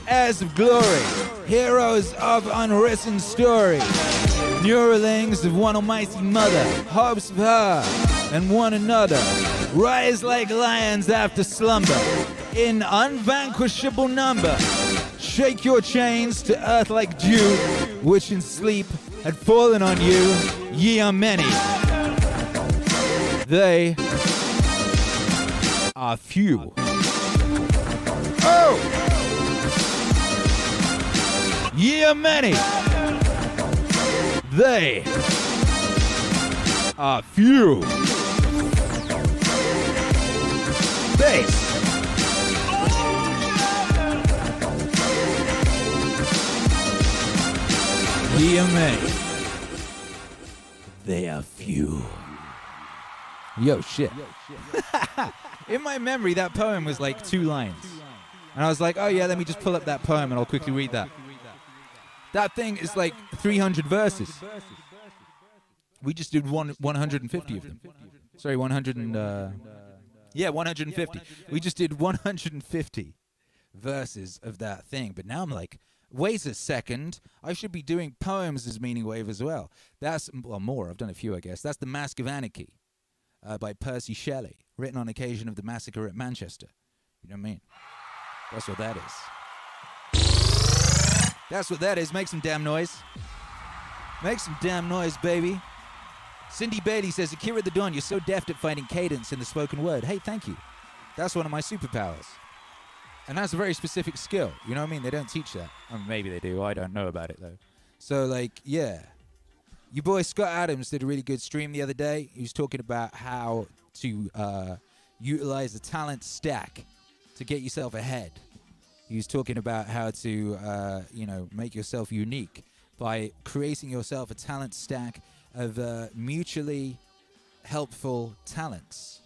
heirs of glory, heroes of unwritten story, Neuralings of one almighty mother, hopes of her and one another, rise like lions after slumber, in unvanquishable number. Shake your chains to earth like dew, which in sleep had fallen on you. Ye are many, they are few. Oh! Ye are many, they are few. Bass. Ye are many, they are few. Yo, shit. In my memory, that poem was like 2 lines. And I was like, oh yeah, let me just pull up that poem and I'll quickly read that. That thing is like 300 verses. We just did 150 of them. Sorry, 150. We just did 150 verses of that thing. But now I'm like, wait a second, I should be doing poems as MEANINGWAVE as well. That's, well, more, I've done a few, I guess. That's The Mask of Anarchy by Percy Shelley, written on occasion of the massacre at Manchester. You know what I mean? That's what that is. That's what that is. Make some damn noise. Make some damn noise, baby. Cindy Bailey says, Akira the Don, you're so deft at finding cadence in the spoken word. Hey, thank you. That's one of my superpowers. And that's a very specific skill. You know what I mean? They don't teach that. I mean, maybe they do. I don't know about it, though. So, like, yeah. Your boy Scott Adams did a really good stream the other day. He was talking about how to utilize the talent stack to get yourself ahead. He was talking about how to, make yourself unique by creating yourself a talent stack of mutually helpful talents.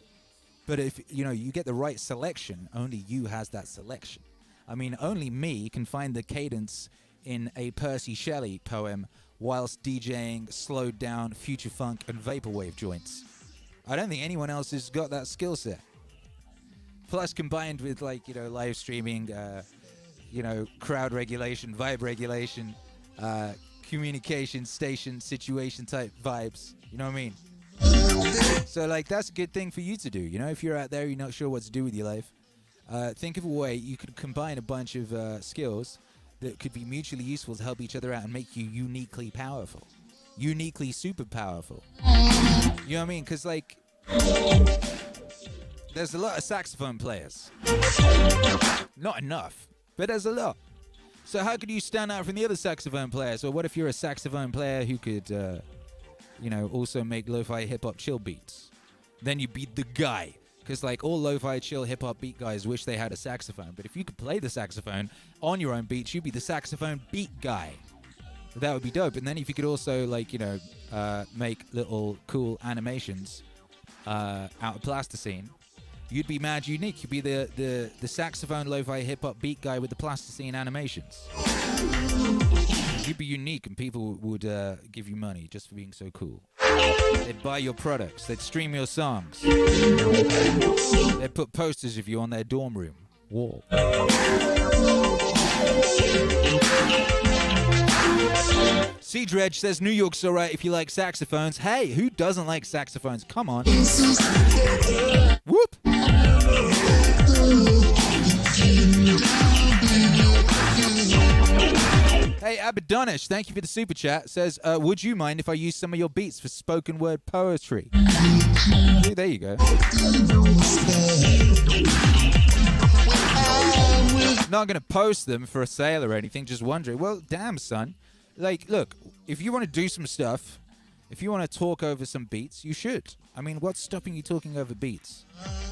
But if, you get the right selection, only you has that selection. I mean, only me can find the cadence in a Percy Shelley poem whilst DJing slowed down future funk and vaporwave joints. I don't think anyone else has got that skill set. Plus, combined with, live streaming, crowd regulation, vibe regulation, communication, station, situation type vibes. You know what I mean? So, that's a good thing for you to do. If you're out there, you're not sure what to do with your life, think of a way you could combine a bunch of skills that could be mutually useful to help each other out and make you uniquely powerful. Uniquely super powerful. You know what I mean? Because, there's a lot of saxophone players. Not enough, but there's a lot. So how could you stand out from the other saxophone players? Or what if you're a saxophone player who could, also make lo-fi hip-hop chill beats? Then you'd be the guy. Because, all lo-fi chill hip-hop beat guys wish they had a saxophone. But if you could play the saxophone on your own beats, you'd be the saxophone beat guy. That would be dope. And then if you could also, make little cool animations out of plasticine, you'd be mad unique. You'd be the saxophone lo-fi hip-hop beat guy with the plasticine animations. You'd be unique, and people would give you money just for being so cool. They'd buy your products. They'd stream your songs. They'd put posters of you on their dorm room. wall. Sea Dredge says New York's alright if you like saxophones. Hey, who doesn't like saxophones? Come on. Whoop. Hey, Abadonish, thank you for the super chat. Says, would you mind if I use some of your beats for spoken word poetry? Ooh, there you go. Not going to post them for a sale or anything, just wondering. Well, damn, son. Like, look, if you want to do some stuff, if you want to talk over some beats, you should. I mean, what's stopping you talking over beats?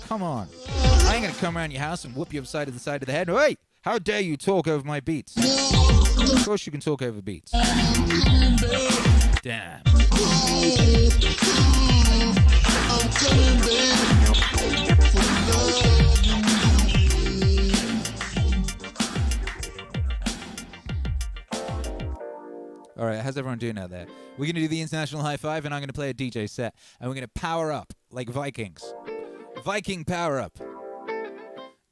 Come on. I ain't going to come around your house and whoop you upside of the side of the head. Wait, how dare you talk over my beats? Of course you can talk over beats. Damn. All right, how's everyone doing out there? We're going to do the international high five, and I'm going to play a DJ set, and we're going to power up like Vikings. Viking power up.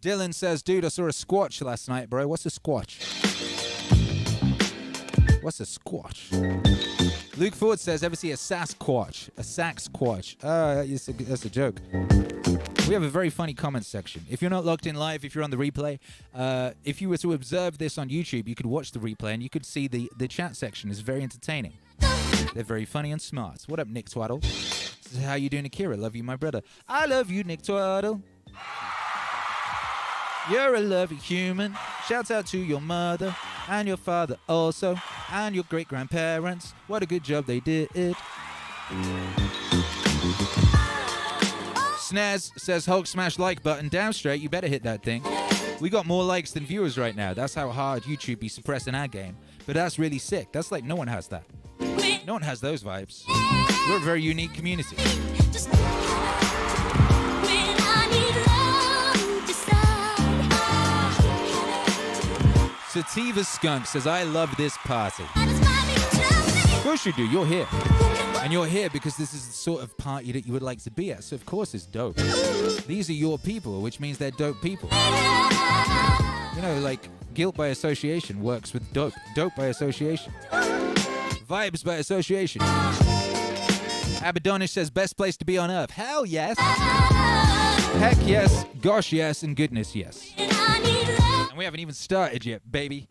Dylan says, dude, I saw a squatch last night, bro. What's a squatch? What's a squatch? Luke Ford says, ever see a Sasquatch? A Saxquatch. That's a joke. We have a very funny comment section. If you're not logged in live, if you're on the replay, if you were to observe this on YouTube, you could watch the replay and you could see the chat section is very entertaining. They're very funny and smart. What up, Nick Twaddle? This is how you doing, Akira? Love you, my brother. I love you, Nick Twaddle. You're a lovely human. Shouts out to your mother and your father also, and your great-grandparents. What a good job they did. Snaz says, Hulk smash like button. Down straight, you better hit that thing. We got more likes than viewers right now. That's how hard YouTube be suppressing our game. But that's really sick. That's like no one has that. No one has those vibes. We're a very unique community. Sativa Skunk says, I love this party. Of course you do. You're here. And you're here because this is the sort of party that you would like to be at. So, of course, it's dope. These are your people, which means they're dope people. You know, like, guilt by association works with dope. Dope by association. Vibes by association. Abadonish says, best place to be on Earth. Hell yes. Heck yes. Gosh yes. And goodness yes. And we haven't even started yet, baby.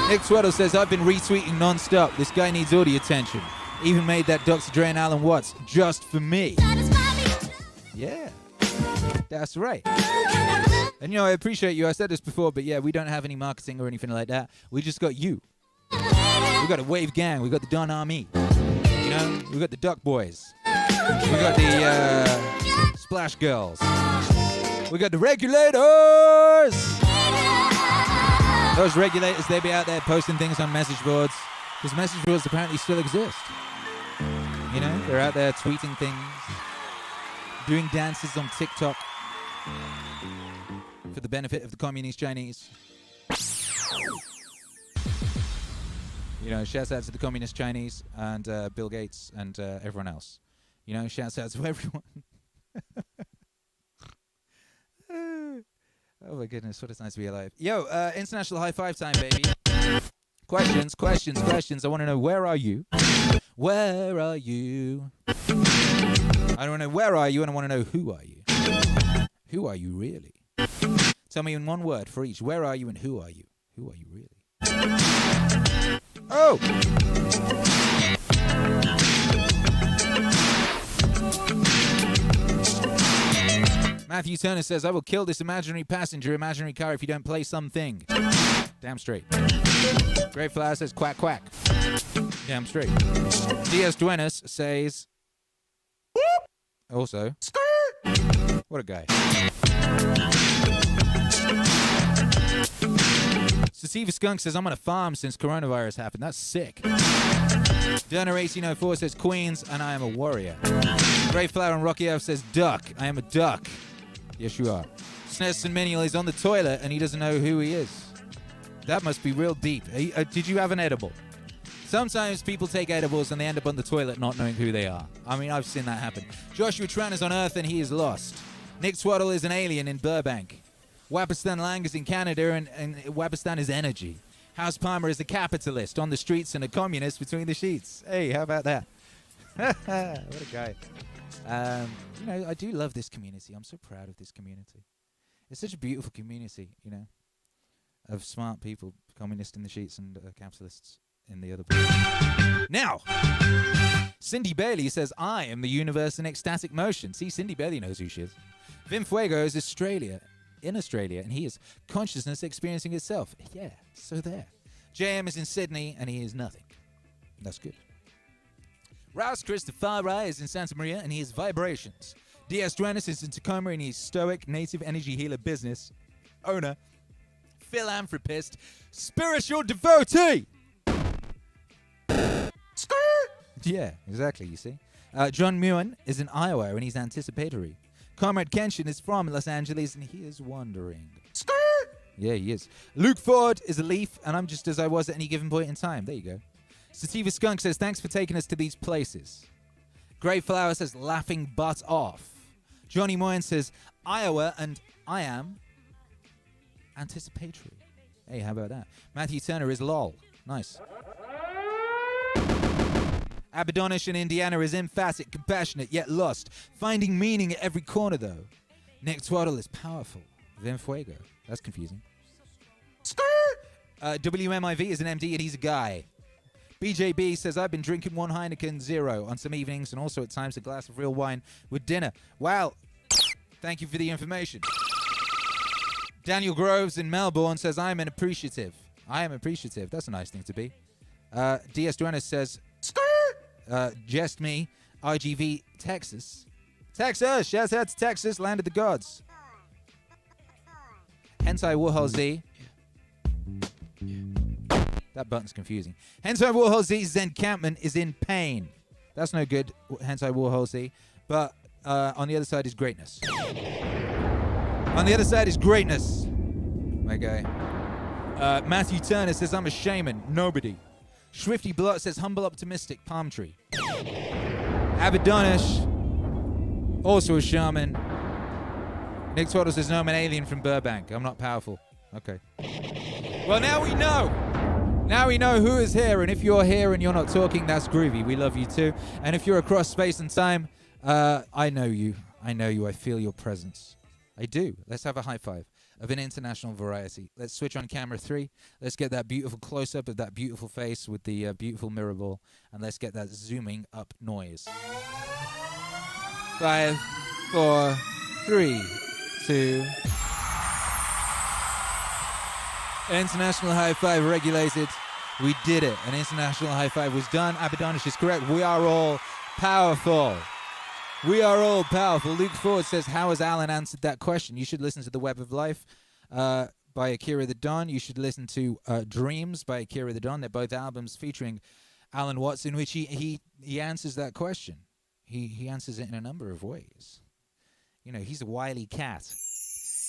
Nick Twaddle says, I've been retweeting non-stop. This guy needs all the attention. Even made that Dr. Dre and Alan Watts just for me. Yeah, that's right. And you know, I appreciate you. I said this before, but yeah, we don't have any marketing or anything like that. We just got you. We got a wave gang. We got the Don Army. You know, we got the Duck Boys. We got the Splash Girls. We got the Regulators. Those regulators, they be out there posting things on message boards. Because message boards apparently still exist. You know, they're out there tweeting things. Doing dances on TikTok. For the benefit of the communist Chinese. You know, shouts out to the communist Chinese and Bill Gates and everyone else. You know, shouts out to everyone. Oh my goodness, what a nice to be alive. Yo, international high five time, baby. Questions. I want to know, where are you? Where are you? I don't want to know where are you, and I want to know who are you? Who are you really? Tell me in one word for each. Where are you and who are you? Who are you really? Oh! Matthew Turner says, I will kill this imaginary passenger, imaginary car if you don't play something. Damn straight. Great Flower says, quack, quack. Damn straight. DS Duenas says, also, what a guy. Sativa Skunk says, I'm on a farm since coronavirus happened. That's sick. Derner1804 says, Queens, and I am a warrior. Great Flower and Rocky F says, duck. I am a duck. Yes, you are. Snesson Menial is on the toilet, and he doesn't know who he is. That must be real deep. Did you have an edible? Sometimes people take edibles and they end up on the toilet not knowing who they are. I mean, I've seen that happen. Joshua Tran is on Earth and he is lost. Nick Swaddle is an alien in Burbank. Wapistan Lang is in Canada and Wapistan is energy. House Palmer is a capitalist on the streets and a communist between the sheets. Hey, how about that? What a guy. You know, I do love this community. I'm so proud of this community. It's such a beautiful community, you know, of smart people, communists in the sheets and capitalists in the other place. Now, Cindy Bailey says, I am the universe in ecstatic motion. See, Cindy Bailey knows who she is. Vim Fuego is in Australia, and he is consciousness experiencing itself. Yeah, so there. JM is in Sydney, and he is nothing. That's good. Rouse Christopher is in Santa Maria, and he is vibrations. DS Duenis is in Tacoma, and he's stoic, native energy healer business owner, philanthropist, spiritual devotee. Yeah, exactly, you see. John Muan is in Iowa, and he's anticipatory. Comrade Kenshin is from Los Angeles, and he is wandering. Yeah, he is. Luke Ford is a leaf, and I'm just as I was at any given point in time. There you go. Sativa Skunk says, thanks for taking us to these places. Grey Flower says, laughing butt off. Johnny Moyen says, Iowa, and I am anticipatory. Hey, how about that? Matthew Turner is lol. Nice. Abadonish in Indiana is emphatic, compassionate, yet lost. Finding meaning at every corner, though. Nick Twaddle is powerful. Vim Fuego. That's confusing. WMIV is an MD and he's a guy. BJB says, I've been drinking one Heineken Zero on some evenings and also at times a glass of real wine with dinner. Wow. Thank you for the information. Daniel Groves in Melbourne says, I am appreciative. I am appreciative. That's a nice thing to be. DS Duenas says, just me, IGV, Texas. Texas! Shouts out to Texas, land of the gods. Hentai Warhol Z. That button's confusing. Hentai Warhol Z, Zen Campman is in pain. That's no good, Hentai Warhol Z. But on the other side is greatness. On the other side is greatness. My guy. Matthew Turner says, I'm a shaman. Nobody. Swifty Blot says, humble, optimistic, palm tree. Abadonish, also a shaman. Nick Twaddle says, no, I'm an alien from Burbank. I'm not powerful. Okay. Well, now we know. Now we know who is here. And if you're here and you're not talking, that's groovy. We love you too. And if you're across space and time, I know you. I know you. I feel your presence. I do. Let's have a high five of an international variety. Let's switch on camera 3. Let's get that beautiful close-up of that beautiful face with the beautiful mirror ball. And let's get that zooming up noise. 5, 4, 3, 2. International high five regulated. We did it. An international high five was done. Abadonish is correct. We are all powerful. We are all powerful. Luke Ford says, how has Alan answered that question? You should listen to The Web of Life by Akira the Don. You should listen to Dreams by Akira the Don. They're both albums featuring Alan Watts in which he answers that question. He answers it in a number of ways. You know, he's a wily cat.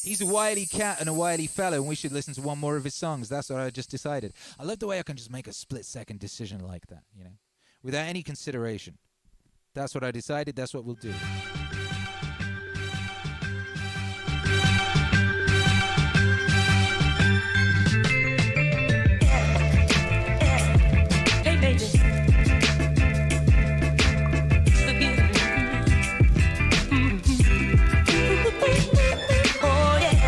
He's a wily cat and a wily fellow, and we should listen to one more of his songs. That's what I just decided. I love the way I can just make a split-second decision like that, you know, without any consideration. That's what I decided. That's what we'll do. Hey, baby. Oh, yeah,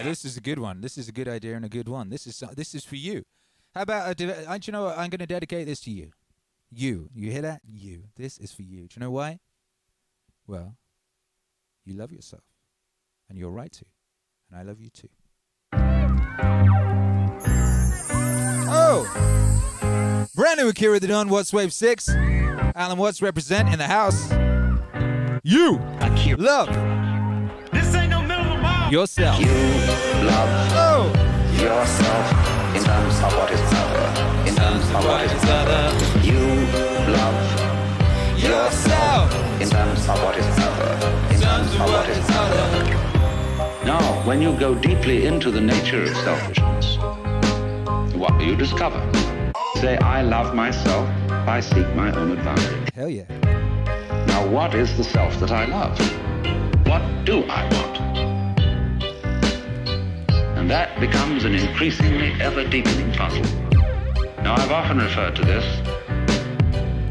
this is a good one. This is a good idea and a good one. This is for you. How about, you know what? I'm going to dedicate this to you. You hear that? You. This is for you. Do you know why? Well, you love yourself. And you're right to. And I love you too. Oh! Brand new Akira the Don, Watts Wave 6. Alan Watts represent in the house. You Akira. Love. this ain't no middle of the mile. Yourself. You love yourself in terms of what is other. In terms of what is other. You love yourself in terms of what is other. In terms of what is other. Now, when you go deeply into the nature of selfishness, what do you discover? Say, I love myself, I seek my own advantage. Hell yeah. Now, what is the self that I love? What do I want? And that becomes an increasingly ever-deepening puzzle. Now, I've often referred to this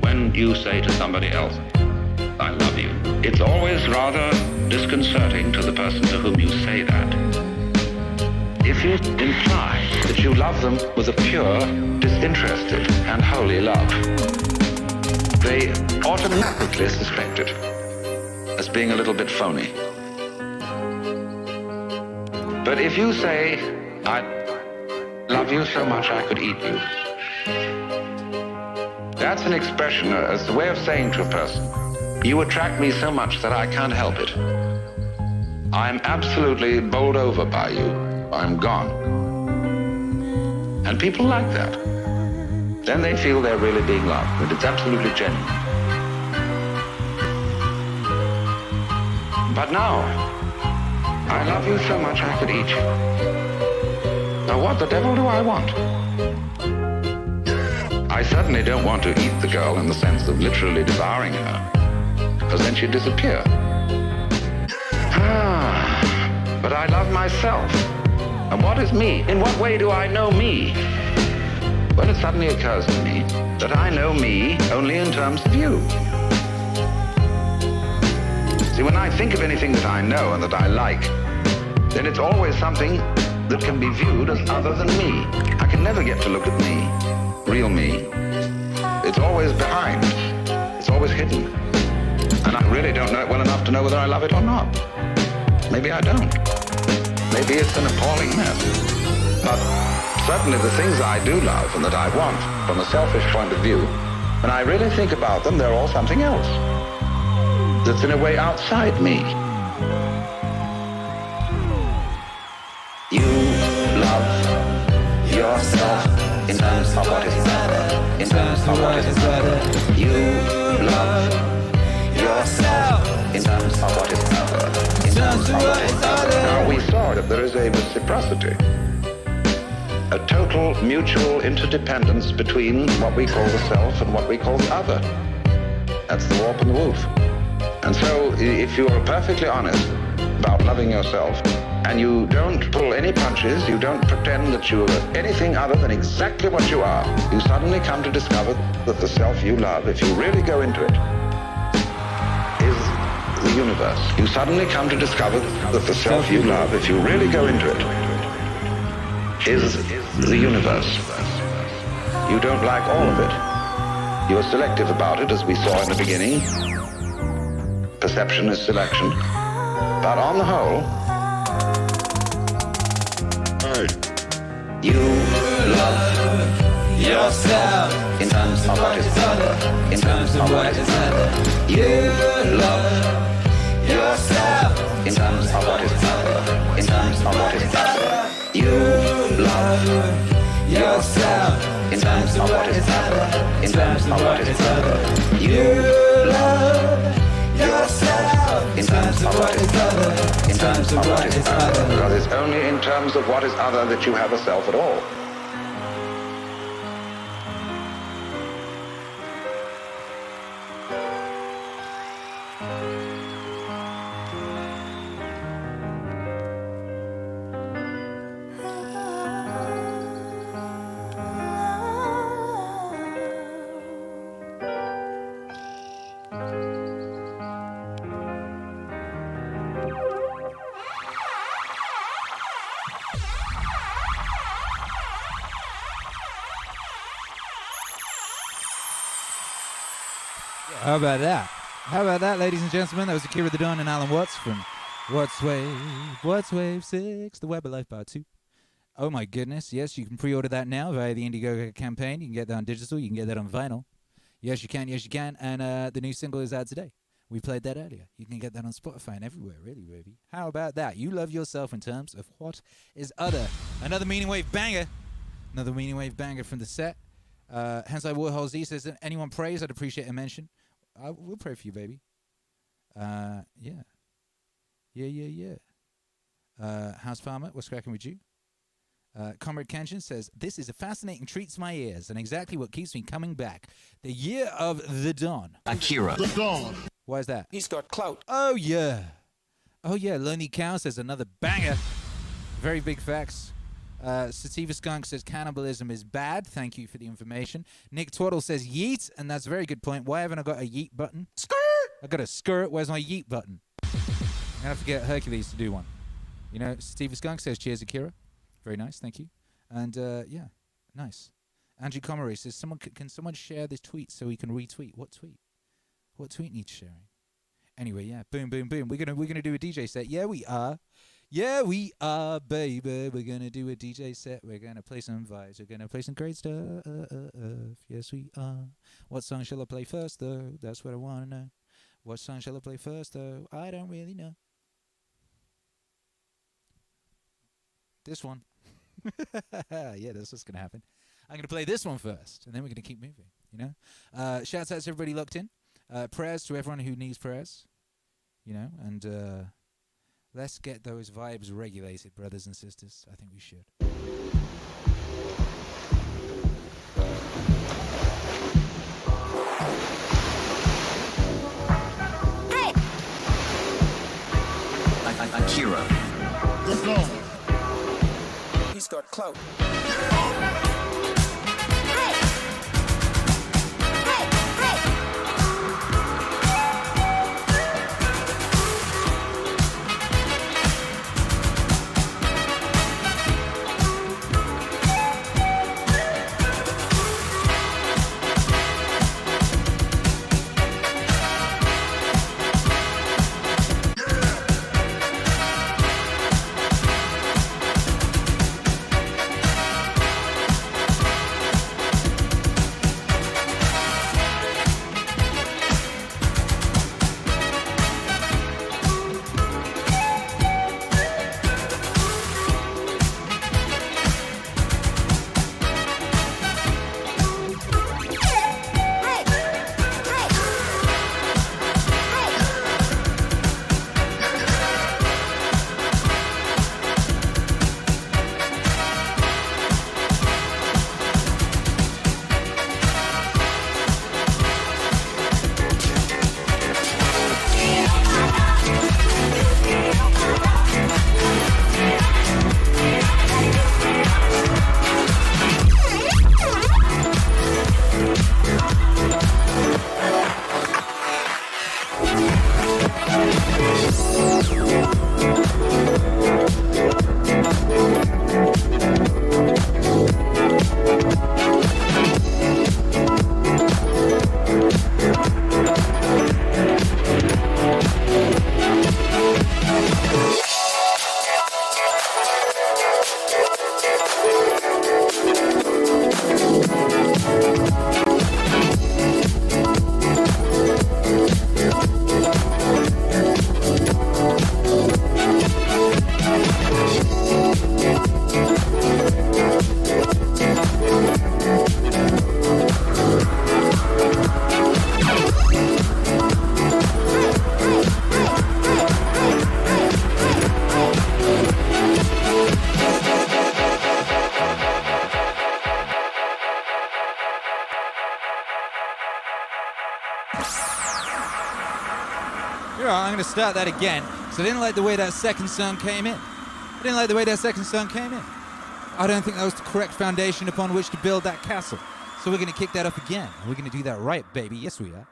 when you say to somebody else, I love you. It's always rather disconcerting to the person to whom you say that. If you imply that you love them with a pure, disinterested, and holy love, they automatically suspect it as being a little bit phony. But if you say, I love you so much I could eat you, that's an expression, it's a way of saying to a person, you attract me so much that I can't help it. I'm absolutely bowled over by you. I'm gone. And people like that. Then they feel they're really being loved, that it's absolutely genuine. But now, I love you so much I could eat you. Now what the devil do I want? I certainly don't want to eat the girl in the sense of literally devouring her, because then she'd disappear. But I love myself. And what is me? In what way do I know me? Well, it suddenly occurs to me that I know me only in terms of you. See, when I think of anything that I know and that I like, then it's always something that can be viewed as other than me. I can never get to look at me, real me. It's always behind. It's always hidden. And I really don't know it well enough to know whether I love it or not. Maybe I don't. Maybe it's an appalling mess. But certainly the things I do love and that I want from a selfish point of view, when I really think about them, they're all something else that's in a way outside me. You love yourself in terms of what is better. In terms of what is better. You love yourself in terms of what is better. In terms of what is better. Now we saw that there is a reciprocity, a total mutual interdependence between what we call the self and what we call the other. That's the warp and the woof. And so if you are perfectly honest about loving yourself, and you don't pull any punches, you don't pretend that you are anything other than exactly what you are, you suddenly come to discover that the self you love, if you really go into it, is the universe. You suddenly come to discover that the self you love, if you really go into it, is the universe. You don't like all of it. You're selective about it, as we saw in the beginning. Perception is selection. But on the whole, you love yourself in terms of what is better. In terms of what is better. You love yourself in terms of what is better. In terms of what is better. You love yourself in terms of what is better. In terms of what is better. You love yourself in terms of what is other. In terms of what is other. Because it's only in terms of what is other that you have a self at all. How about that? How about that, ladies and gentlemen? That was Akira the Don and Alan Watts from What's Wave 6, The Web of Life Part 2. Oh my goodness, yes, you can pre-order that now via the Indiegogo campaign. You can get that on digital, you can get that on vinyl. Yes, you can, and the new single is out today. We played that earlier. You can get that on Spotify and everywhere, really, baby. How about that? You love yourself in terms of what is other. Another Meaning Wave banger. Another Meaning Wave banger from the set. Hensai Warhol Z says, anyone prays, I'd appreciate a mention. We'll pray for you, baby. Yeah. House Farmer, what's cracking with you? Comrade Kenshin says, this is a fascinating treat to my ears and exactly what keeps me coming back. The year of the Dawn. Akira. The Dawn. Why is that? He's got clout. Oh, yeah. Oh, yeah. Lonely Cow says another banger. Very big facts. Sativa Skunk says cannibalism is bad. Thank you for the information. Nick Twaddle says yeet, and that's a very good point. Why haven't I got a yeet button? Skirt! I got a skirt. Where's my yeet button? I'm going to have to get Hercules to do one. You know, Sativa Skunk says cheers, Akira. Very nice. Thank you. And, yeah, nice. Andrew Comrie says, can someone share this tweet so we can retweet? What tweet? What tweet needs sharing? Anyway, yeah, boom, boom, boom. We're gonna do a DJ set. Yeah, we are. Yeah, we are, baby. We're gonna do a DJ set. We're gonna play some vibes. We're gonna play some great stuff. Yes, we are. What song shall I play first, though? That's what I wanna know. What song shall I play first, though? I don't really know. This one. Yeah, that's what's gonna happen. I'm gonna play this one first, and then we're gonna keep moving. You know. Shouts out to everybody locked in. Prayers to everyone who needs prayers. You know, and let's get those vibes regulated, brothers and sisters. I think we should. Hey! Akira. The Dawn. He's got clout. I'm going to start that again, because I didn't like the way that second song came in. I don't think that was the correct foundation upon which to build that castle. So we're going to kick that up again. And we're going to do that right, baby. Yes, we are.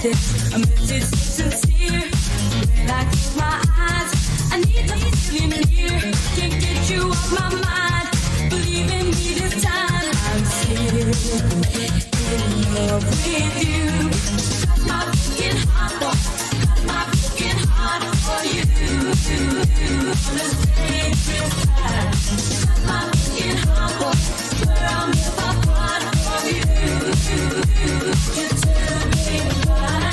this. A message so sincere. When I close my eyes, I need to feel near. Can't get you off my mind. Believe in me this time. I'm still in love with you. Cut my broken heart, cut my broken heart for you. Wanna stay this time. Cut my broken heart, where I'll never part from you. You tell me why.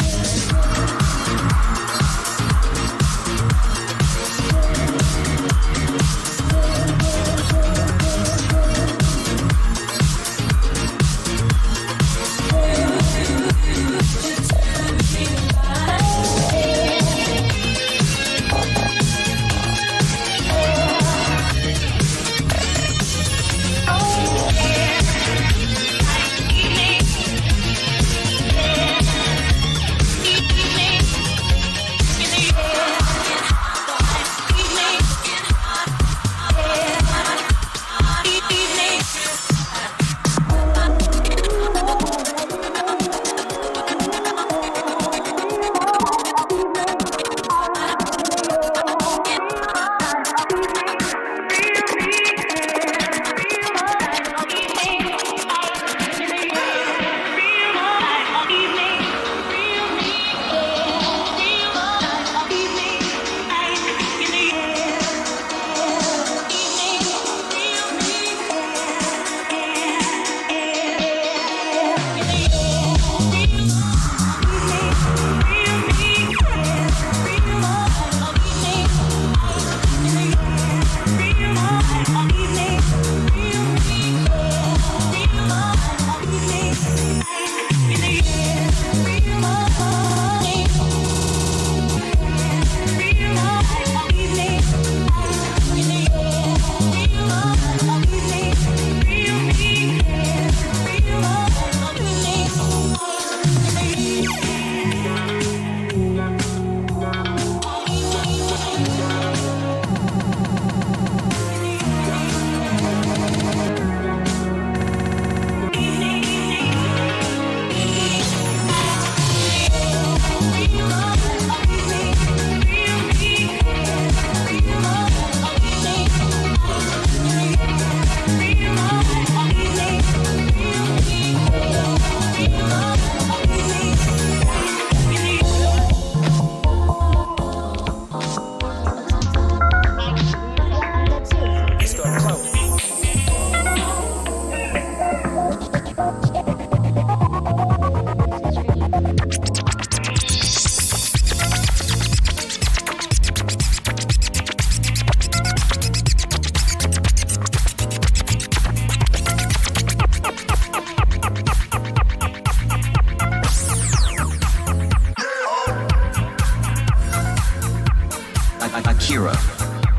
Akira.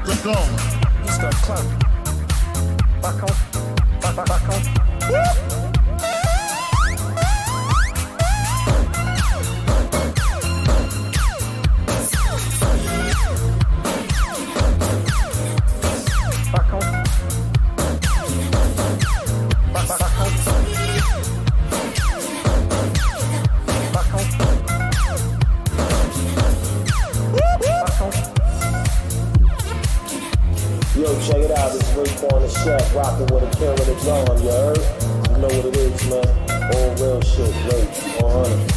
Let's go. Mr. Club. Back on. Back on. Yo, check it out, this is Rick on the chef, rocking with a king with a drum, you heard? You know what it is, man. All real shit, Rick, 100.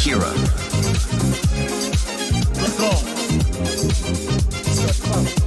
Akira. Let's go. Start club.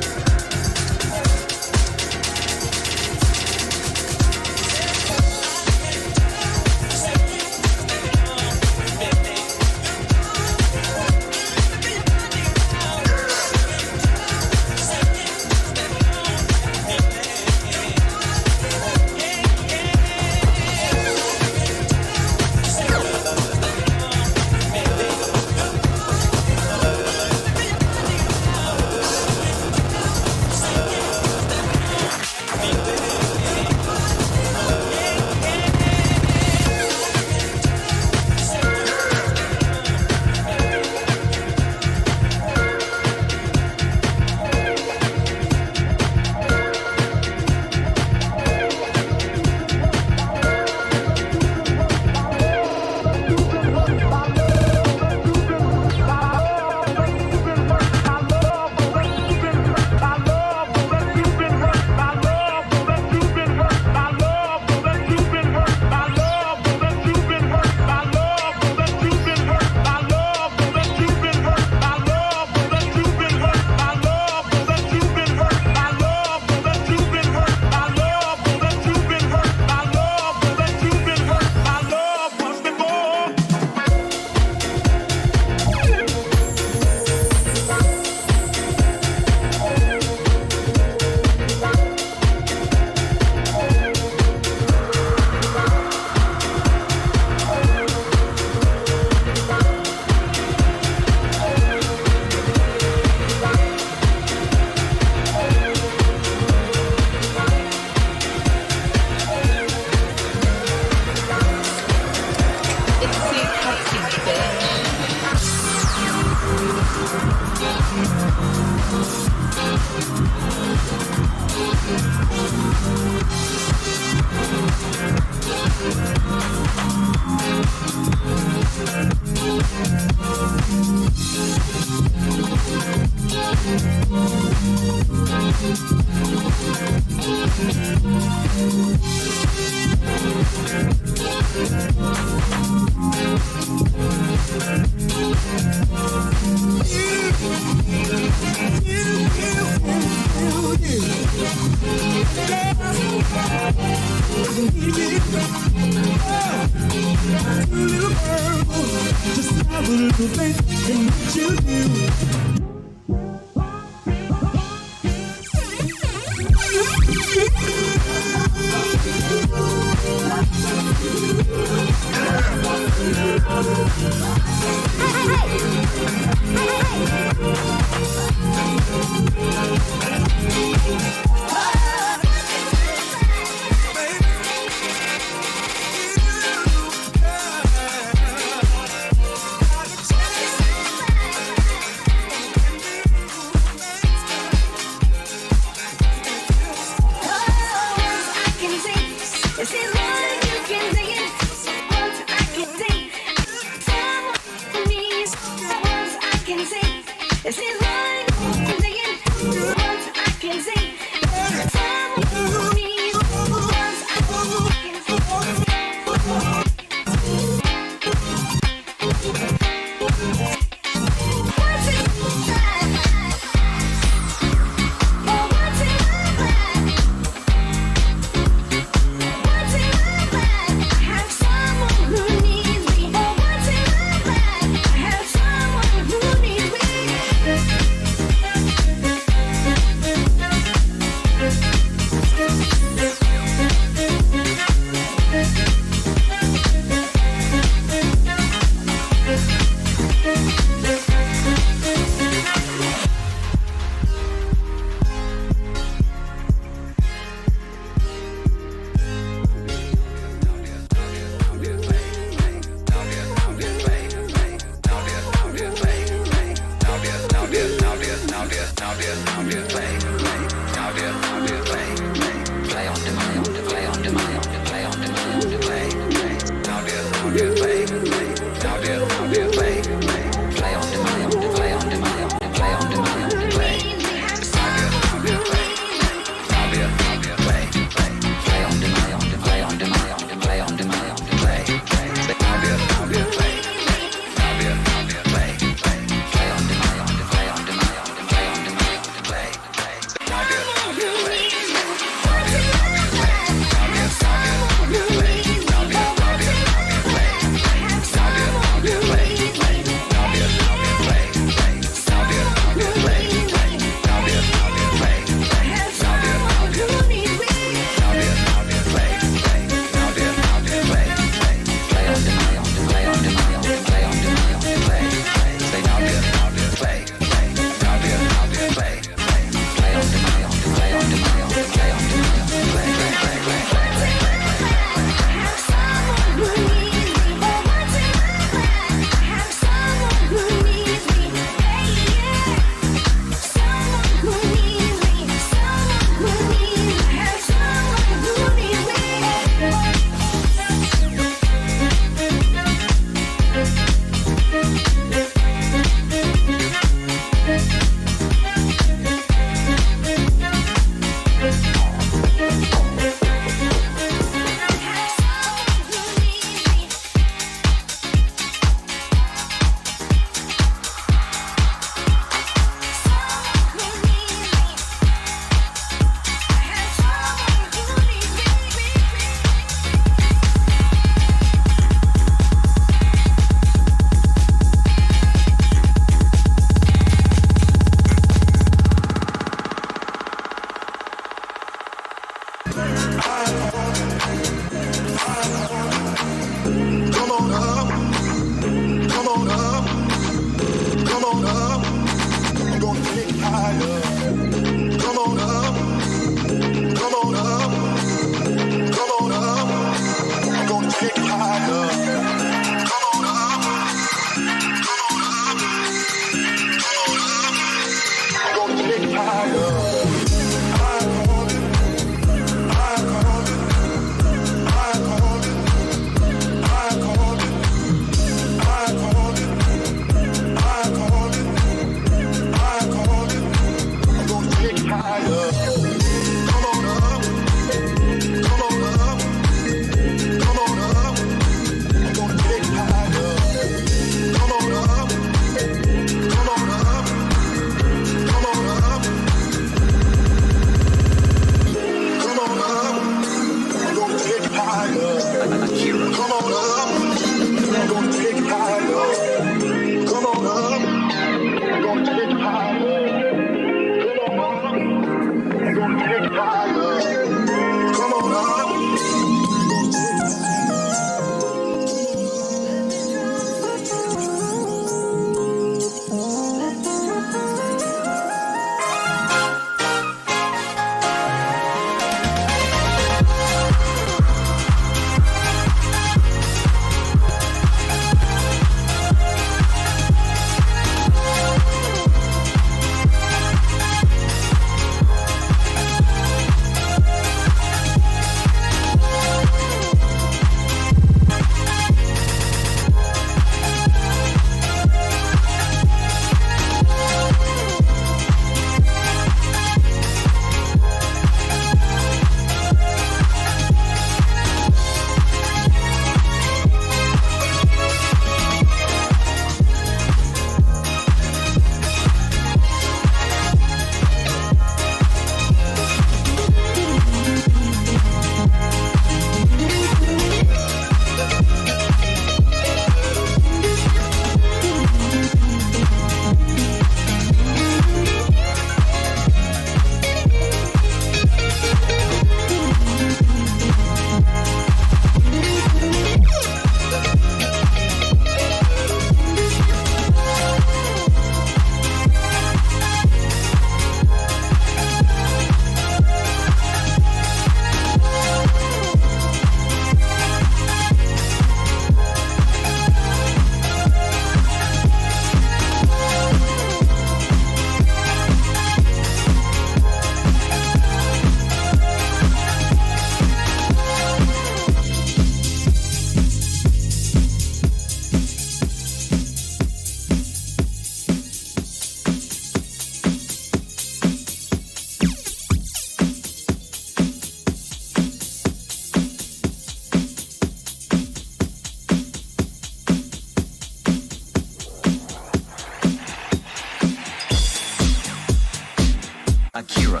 Akira.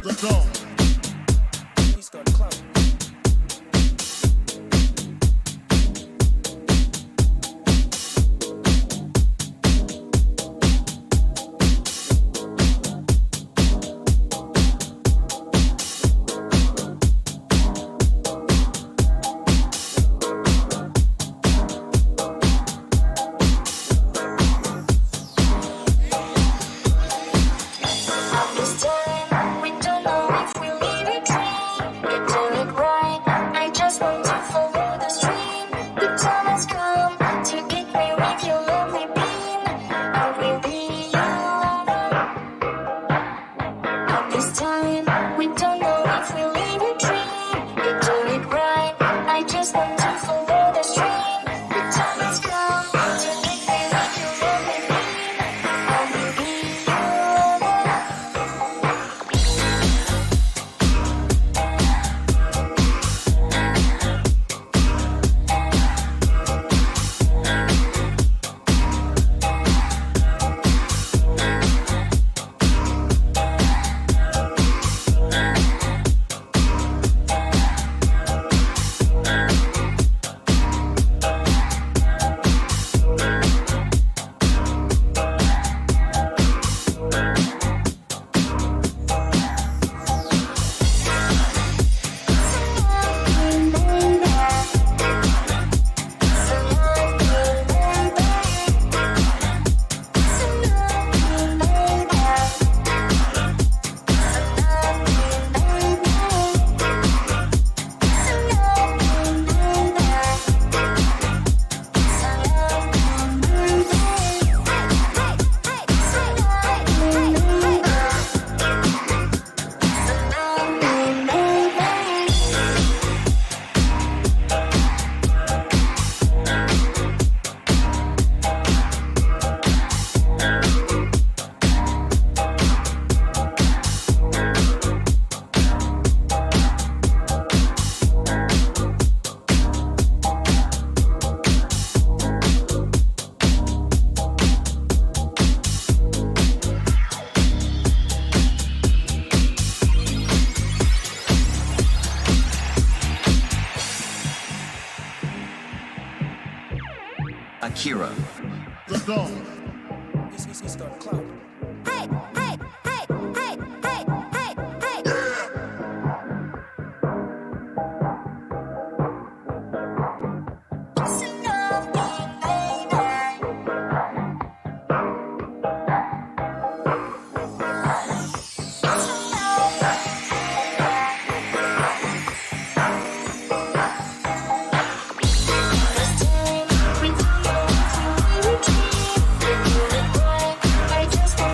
Let's go. This time, we don't know if we'll leave it dream. You do it right. I just want to follow the stream. The time has come to get me with your lovely beam. I will be your lover. At this time, we don't know if we'll leave it dream. You do it right. I just want to follow the stream. The time has come to get me with your lovely beam. I will be your lover. Akira. Let's go. Hey, hey, hey, hey, hey, hey, hey. Just enough being baby. This time, we don't know if we'll leave it dream. You do it right. I just want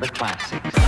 the classics.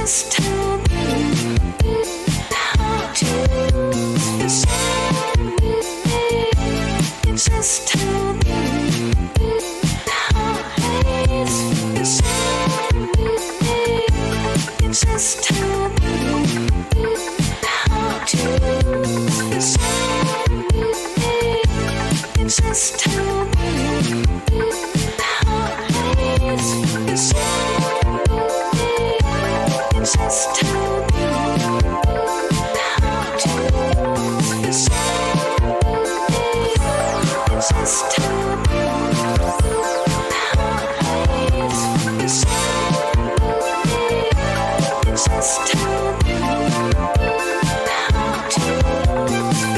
Just tell me how to say. Just tell me how to say. Just tell me how to say. Just tell me how to say. Just tell me how to say. Just tell me how to say. Just tell me how to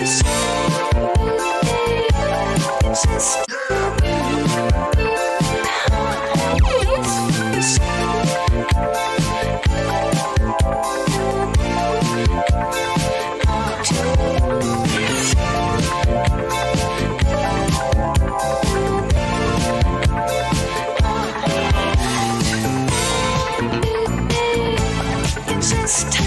say. Just tell me how to say. Just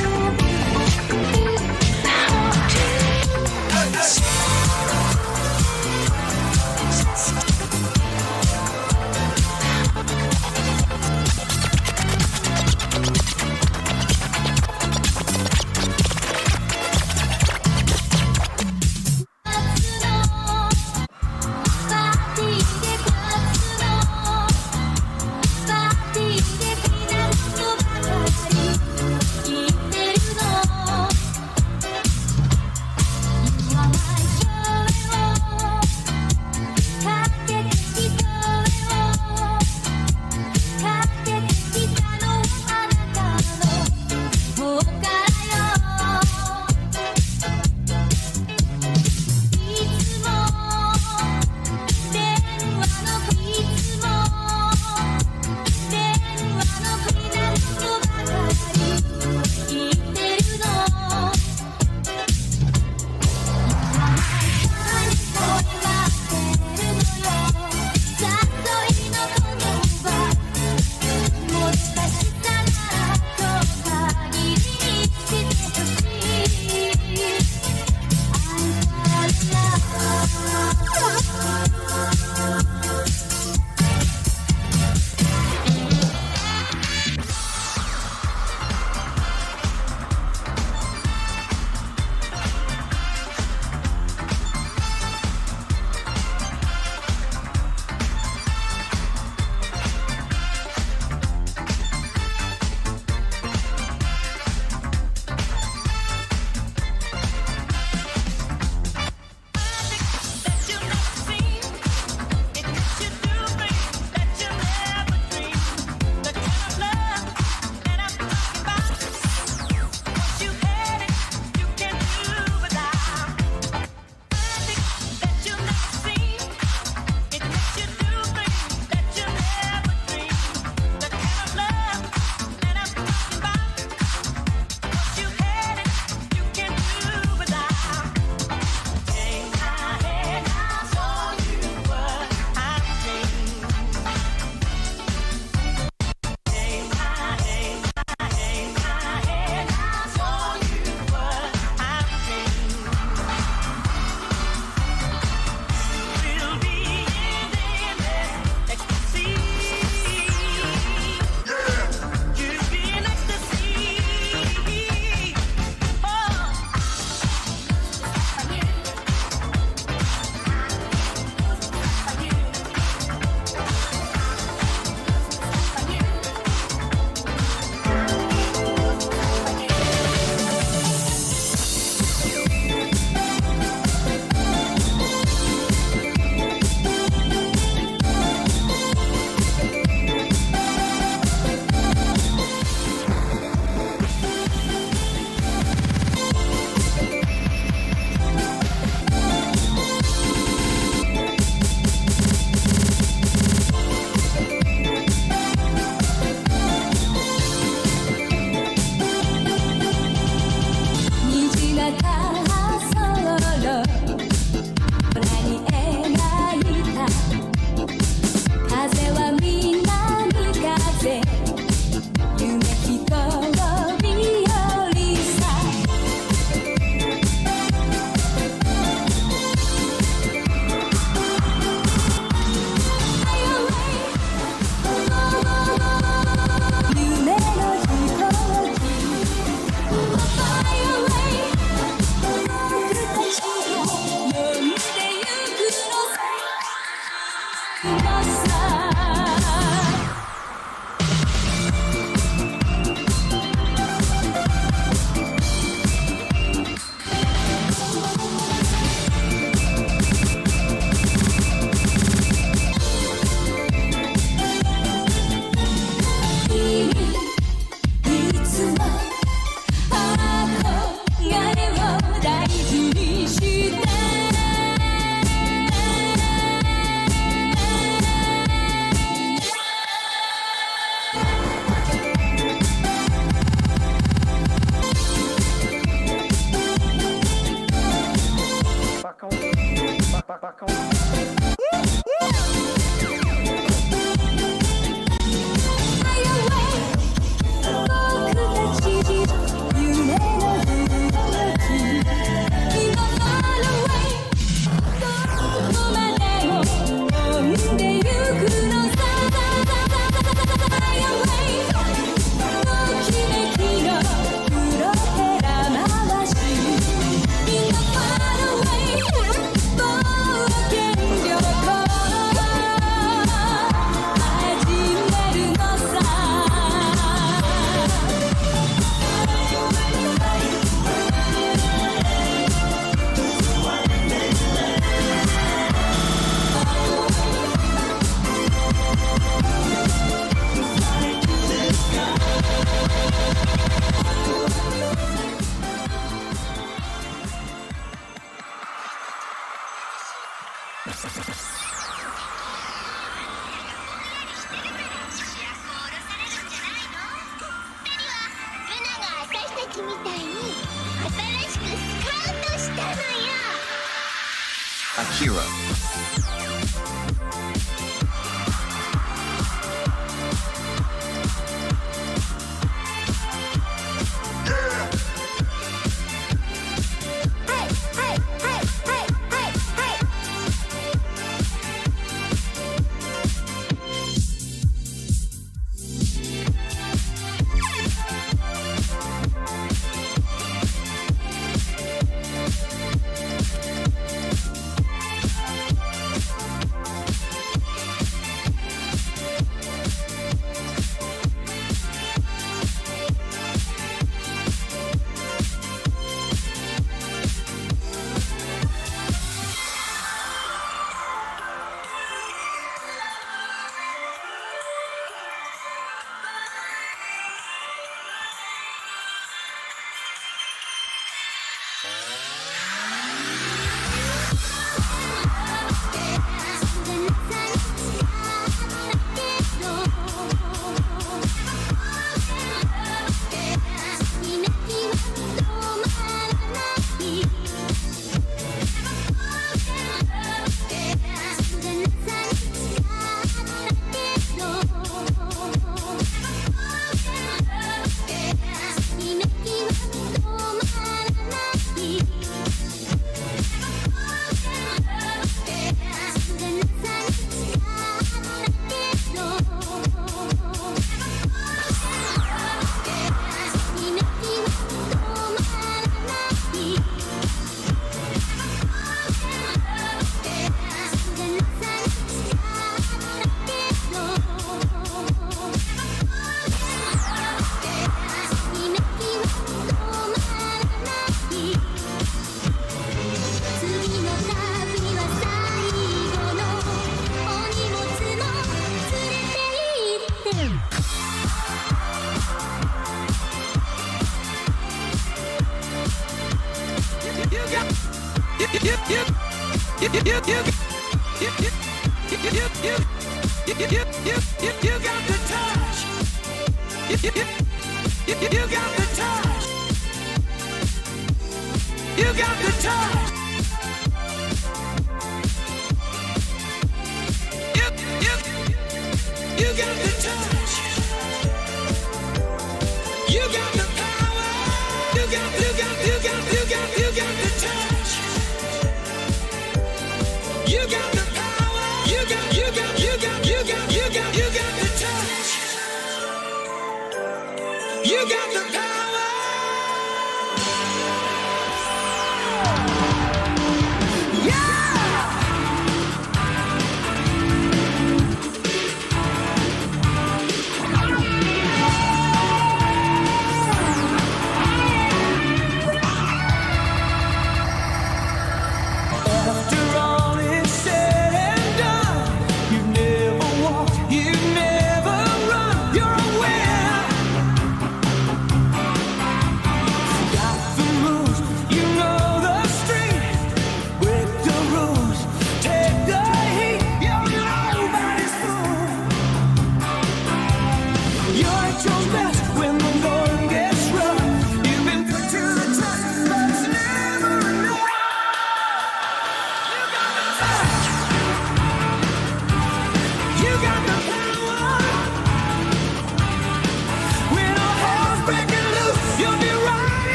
Akira.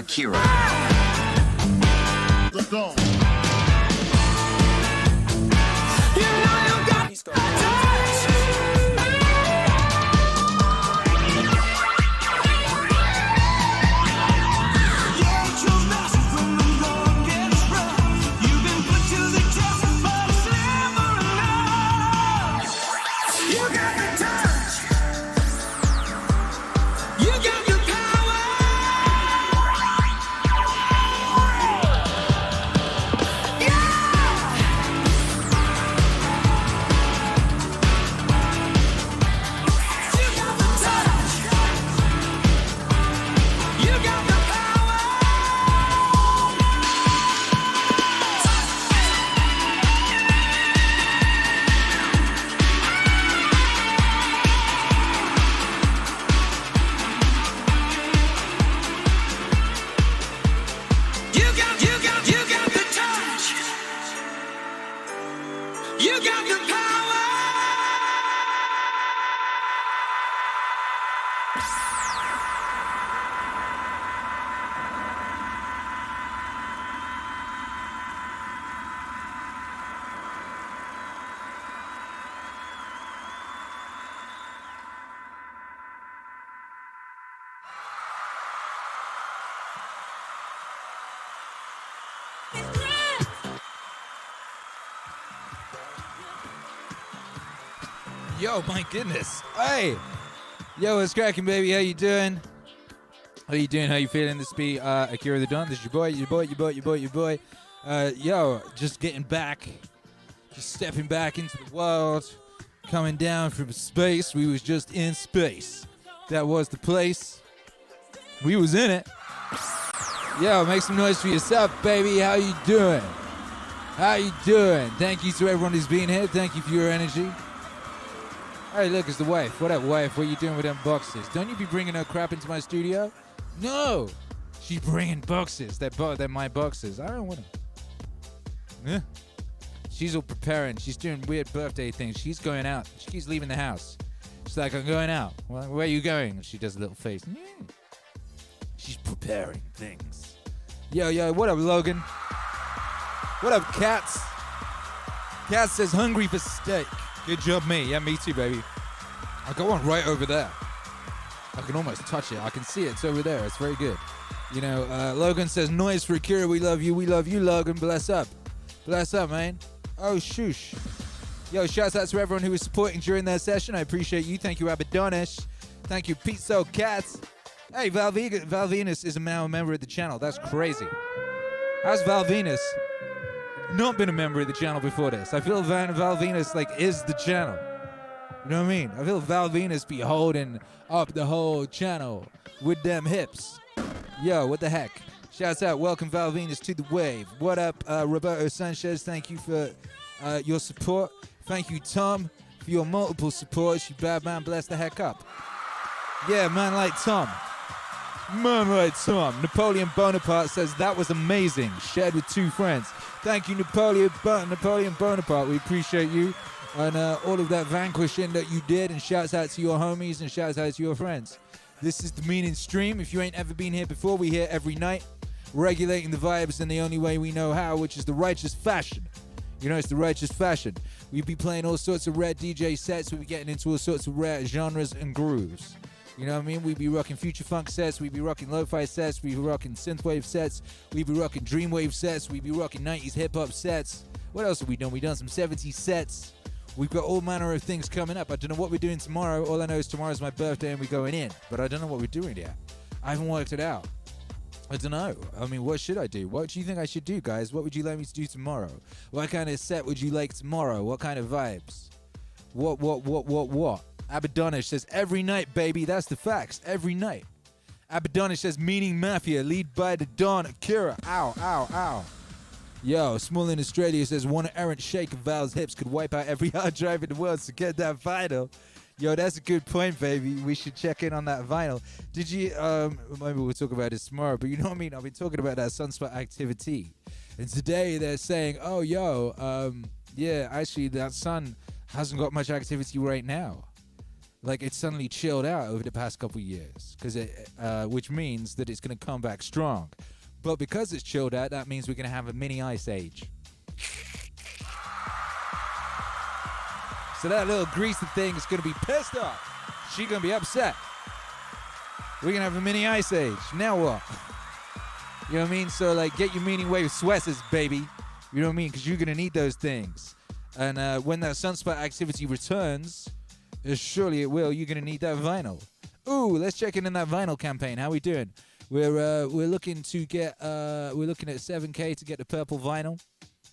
Akira. Let's go. Yo, my goodness. Hey. Yo, what's cracking, baby? How you doing? How you doing? How you feeling? This be Akira the Don. This is your boy. Yo, just getting back. Just stepping back into the world. Coming down from space. We was just in space. That was the place. We was in it. Yo, make some noise for yourself, baby. How you doing? How you doing? Thank you to everyone who's been here. Thank you for your energy. Hey, look, it's the wife. What up, wife? What you doing with them boxes? Don't you be bringing her crap into my studio? No. She's bringing boxes. They're my boxes. I don't want them. Yeah. She's all preparing. She's doing weird birthday things. She's going out. She keeps leaving the house. She's like, I'm going out. Well, where are you going? She does a little face. She's preparing things. Yo, what up, Logan? What up, Cats? Cat says, hungry for steak. Good job, me. Yeah, me too, baby. I got one right over there. I can almost touch it. I can see it. It's over there. It's very good. You know, Logan says, noise for Akira. We love you. We love you, Logan. Bless up. Bless up, man. Oh, shoosh. Yo, shouts out to everyone who was supporting during their session. I appreciate you. Thank you, Abaddonish. Thank you, Pizzo Cats. Hey, Val Venus is now a member of the channel. That's crazy. How's Val Venus not been a member of the channel before this? I feel Val Venus like is the channel. You know what I mean? I feel Val Venus be holding up the whole channel with them hips. Yo, what the heck? Shouts out, welcome Val Venus to the wave. What up, Roberto Sanchez? Thank you for your support. Thank you, Tom, for your multiple supports. You bad man, bless the heck up. Yeah, man like Tom. Man like Tom. Napoleon Bonaparte says that was amazing. Shared with 2 friends. Thank you, Napoleon Bonaparte. We appreciate you and all of that vanquishing that you did. And shouts out to your homies and shouts out to your friends. This is the Meaning Stream. If you ain't ever been here before, we here every night, regulating the vibes in the only way we know how, which is the righteous fashion. You know, it's the righteous fashion. We be playing all sorts of rare DJ sets. We be getting into all sorts of rare genres and grooves. You know what I mean? We be rocking future funk sets. We be rocking lo-fi sets. We be rocking synthwave sets. We be rocking dreamwave sets. We be rocking 90s hip-hop sets. What else have we done? We done some 70s sets. We've got all manner of things coming up. I don't know what we're doing tomorrow. All I know is tomorrow's my birthday and we're going in. But I don't know what we're doing yet. I haven't worked it out. I don't know. I mean, what should I do? What do you think I should do, guys? What would you like me to do tomorrow? What kind of set would you like tomorrow? What kind of vibes? What? Abaddonish says, every night, baby. That's the facts. Every night. Abaddonish says, meaning mafia. Lead by the Don Akira. Ow. Yo, Small in Australia says, one errant shake of Val's hips could wipe out every hard drive in the world to get that vinyl. Yo, that's a good point, baby. We should check in on that vinyl. Did you, maybe we'll talk about this tomorrow, but you know what I mean? I've been talking about that sunspot activity. And today they're saying, oh, yo, yeah, actually that sun hasn't got much activity right now. Like it's suddenly chilled out over the past couple years, which means that it's going to come back strong. But because it's chilled out, that means we're going to have a mini ice age. So that little greasy thing is going to be pissed off. She's going to be upset. We're going to have a mini ice age. Now what? You know what I mean? So like get your MEANINGWAVE sweaters, baby. You know what I mean? Because you're going to need those things. And when that sunspot activity returns, surely it will, you're going to need that vinyl. Ooh, let's check in that vinyl campaign. How we doing? We're looking to get we're looking at 7K to get the purple vinyl.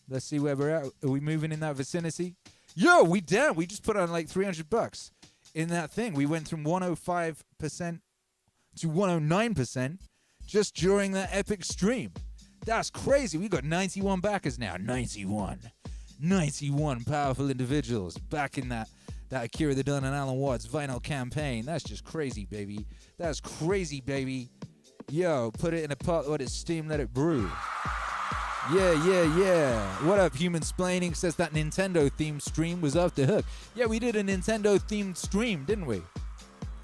Let's see where we're at. Are we moving in that vicinity? Yo, we down. We just put on like $300 in that thing. We went from 105% to 109% just during that epic stream. That's crazy. We got 91 backers now. 91 powerful individuals back in that Akira the Don and Alan Watts vinyl campaign. That's just crazy, baby. That's crazy, baby. Yo, put it in a pot, let it steam, let it brew. Yeah. What up, Human Splaining says that Nintendo themed stream was off the hook. Yeah, we did a Nintendo themed stream, didn't we?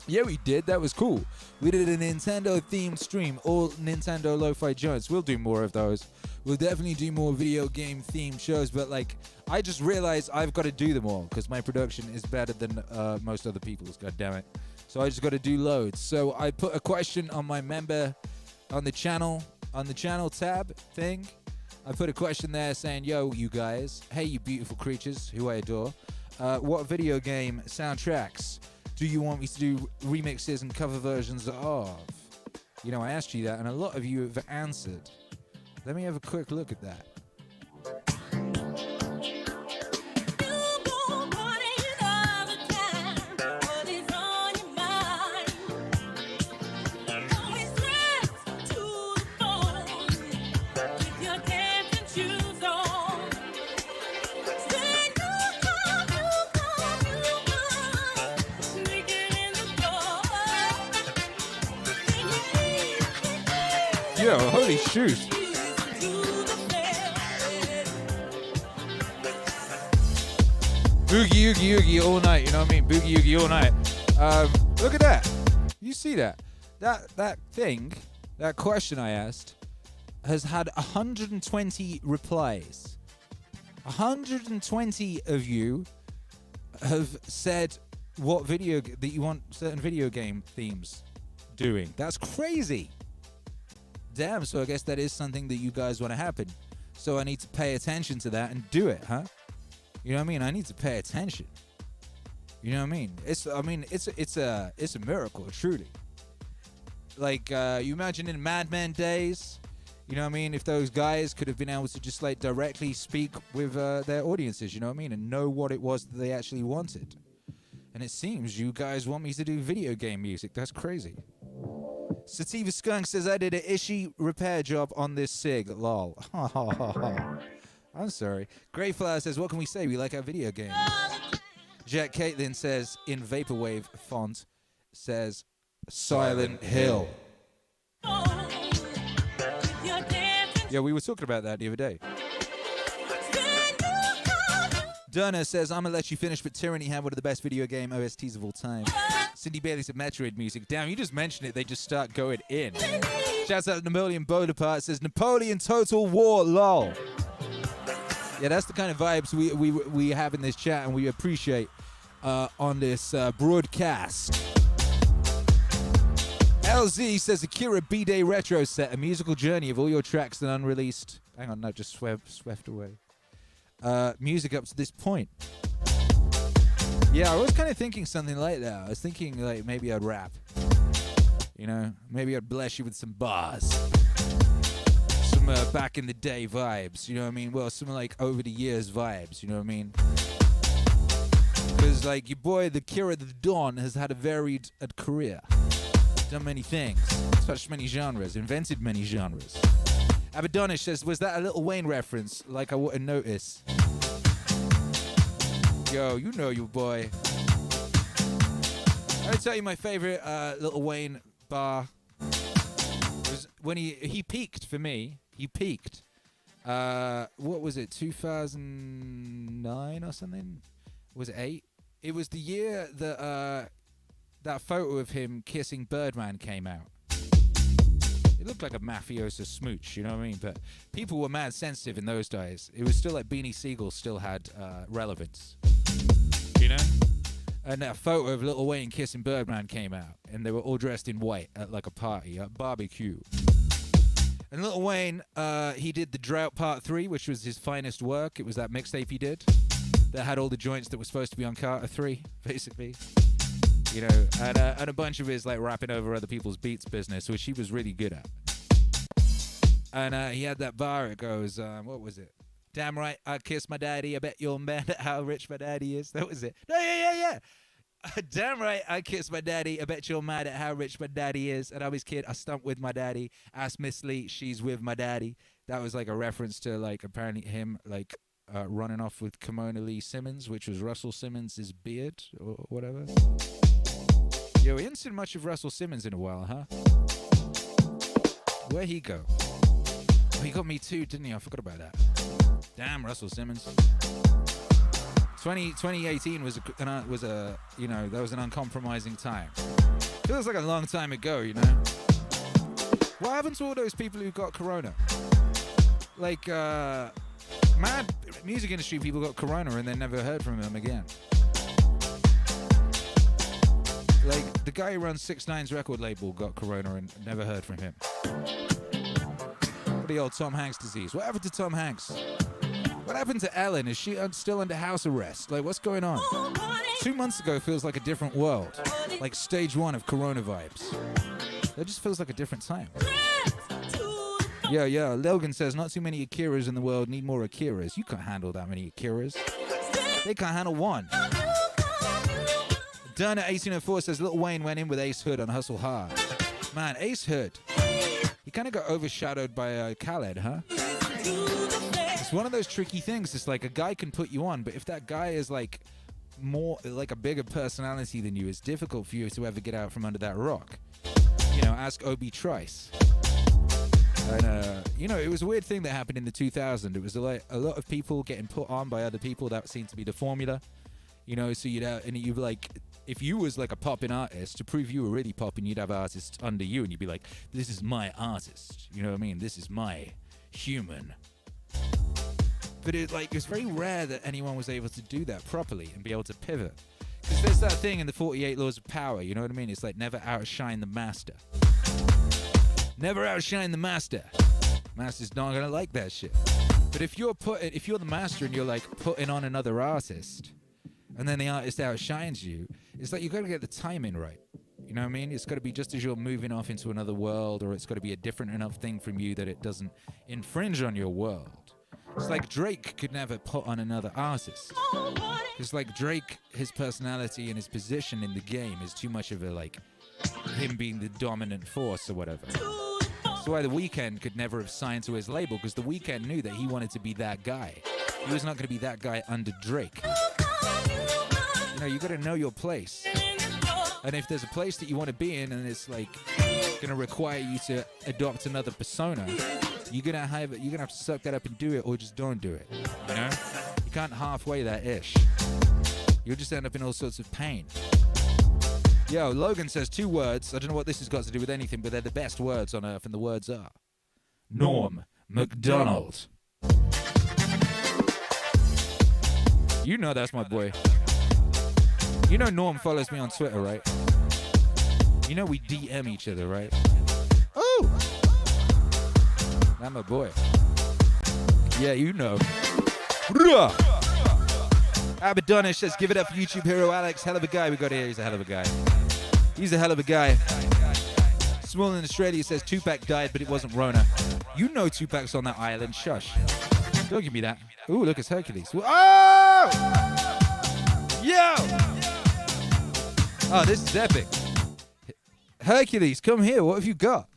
Yeah, we did. That was cool. We did a Nintendo themed stream, all Nintendo lo-fi joints. We'll do more of those. We'll definitely do more video game themed shows, but like, I just realized I've got to do them all because my production is better than most other people's, god damn it. So I just got to do loads. So I put a question on my member on the channel tab thing. I put a question there saying, yo, you guys, hey, you beautiful creatures who I adore, what video game soundtracks do you want me to do remixes and cover versions of? You know, I asked you that, and a lot of you have answered. Let me have a quick look at that. Yo, holy shoot. Boogie Oogie all night, you know what I mean? Boogie Oogie all night. Look at that. You see that? That thing, that question I asked, has had 120 replies. 120 of you have said what video that you want certain video game themes doing. That's crazy. Damn, so I guess that is something that you guys want to happen. So I need to pay attention to that and do it, huh? You know what I mean? I need to pay attention. You know what I mean? It's a miracle, truly. Like you imagine in Mad Men days, you know what I mean? If those guys could have been able to just like directly speak with their audiences, you know what I mean, and know what it was that they actually wanted. And it seems you guys want me to do video game music. That's crazy. Sativa Skunk says, I did an Ishi repair job on this SIG. Lol. I'm sorry. Grey Flower says, what can we say? We like our video games. Jack Caitlin says, in Vaporwave font, says, Silent Hill. Yeah, we were talking about that the other day. Durner says, I'm going to let you finish, but Tyranny had one of the best video game OSTs of all time. Cindy Bailey said Metroid music. Damn, you just mentioned it. They just start going in. Shouts out to Napoleon Bonaparte. Says, Napoleon Total War, lol. Yeah, that's the kind of vibes we have in this chat and we appreciate on this broadcast. LZ says, Akira B-Day Retro Set, a musical journey of all your tracks and unreleased. Hang on, no, just swept away. Music up to this point. Yeah, I was kind of thinking something like that. I was thinking like maybe I'd rap. You know, maybe I'd bless you with some bars. Some back in the day vibes, you know what I mean? Well, some like over the years vibes, you know what I mean? Because like your boy, the Akira the Don, has had a varied career. Done many things, touched many genres, invented many genres. Abadonish says, was that a Lil Wayne reference? Like I wouldn't notice. Yo, you know your boy. I'll tell you my favorite Lil Wayne bar was when he peaked for me. He peaked. What was it, 2009 or something? Was it 8? It was the year that that photo of him kissing Birdman came out. It looked like a mafioso smooch, you know what I mean? But people were mad sensitive in those days. It was still like Beanie Siegel still had relevance, you know? And that photo of Lil Wayne kissing Birdman came out, and they were all dressed in white at like a party, a barbecue. And Lil Wayne, he did The Drought Part 3, which was his finest work. It was that mixtape he did that had all the joints that were supposed to be on Carter 3, basically. You know, and a bunch of his like rapping over other people's beats business, which he was really good at. And he had that bar, it goes, what was it? Damn right, I kissed my daddy, I bet you're mad at how rich my daddy is. That was it. No, yeah. Damn right, I kissed my daddy, I bet you're mad at how rich my daddy is. And I was kid, I stumped with my daddy. Ask Miss Lee, she's with my daddy. That was like a reference to like apparently him like running off with Kimona Lee Simmons, which was Russell Simmons' beard or whatever. Yo, we haven't seen much of Russell Simmons in a while, huh? Where'd he go? Oh, he got Me Too, didn't he? I forgot about that. Damn, Russell Simmons. 2018 was a you know, that was an uncompromising time. Feels like a long time ago, you know. What happened to all those people who got corona? Like, mad music industry people got corona and then never heard from them again. Like, the guy who runs 6ix9ine's record label got corona and never heard from him. The old Tom Hanks disease. What happened to Tom Hanks? What happened to Ellen? Is she still under house arrest? Like, what's going on? 2 months ago feels like a different world. Like stage 1 of corona vibes. That just feels like a different time. Yeah. Logan says, not too many Akiras in the world, need more Akiras. You can't handle that many Akiras. They can't handle one. Dern at 1804 says, Lil Wayne went in with Ace Hood on Hustle Hard. Man, Ace Hood. He kind of got overshadowed by Khaled, huh? It's one of those tricky things. It's like a guy can put you on, but if that guy is like more, like a bigger personality than you, it's difficult for you to ever get out from under that rock. You know, ask Obi Trice. And, you know, it was a weird thing that happened in the 2000s. It was like a lot of people getting put on by other people. That seemed to be the formula. You know, so you'd like, if you was like a popping artist, to prove you were really popping, you'd have artists under you, and you'd be like, this is my artist. You know what I mean? This is my human. But it's very rare that anyone was able to do that properly and be able to pivot. Because there's that thing in the 48 Laws of Power, you know what I mean? It's like never outshine the master. Never outshine the master. Master's not gonna like that shit. But if you're the master and you're like putting on another artist, and then the artist outshines you, it's like you gotta get the timing right. You know what I mean? It's gotta be just as you're moving off into another world, or it's gotta be a different enough thing from you that it doesn't infringe on your world. It's like Drake could never put on another artist. Because like Drake, his personality and his position in the game is too much of a like, him being the dominant force or whatever. That's why The Weeknd could never have signed to his label, because The Weeknd knew that he wanted to be that guy. He was not going to be that guy under Drake. You know, you got to know your place. And if there's a place that you want to be in and it's like going to require you to adopt another persona, you're going to have to suck that up and do it, or just don't do it. You know? You can't halfway that ish. You'll just end up in all sorts of pain. Yo, Logan says 2 words. I don't know what this has got to do with anything, but they're the best words on earth, and the words are Norm Macdonald. You know that's my boy. You know Norm follows me on Twitter, right? You know we DM each other, right? Oh! That's my boy. Yeah, you know. Abaddonish says, give it up for YouTube hero Alex. Hell of a guy we got here. He's a hell of a guy. He's a hell of a guy. Small in Australia says, Tupac died, but it wasn't Rona. You know Tupac's on that island. Shush. Don't give me that. Ooh, look, it's Hercules. Oh! Yo! Oh, this is epic. Hercules, come here. What have you got?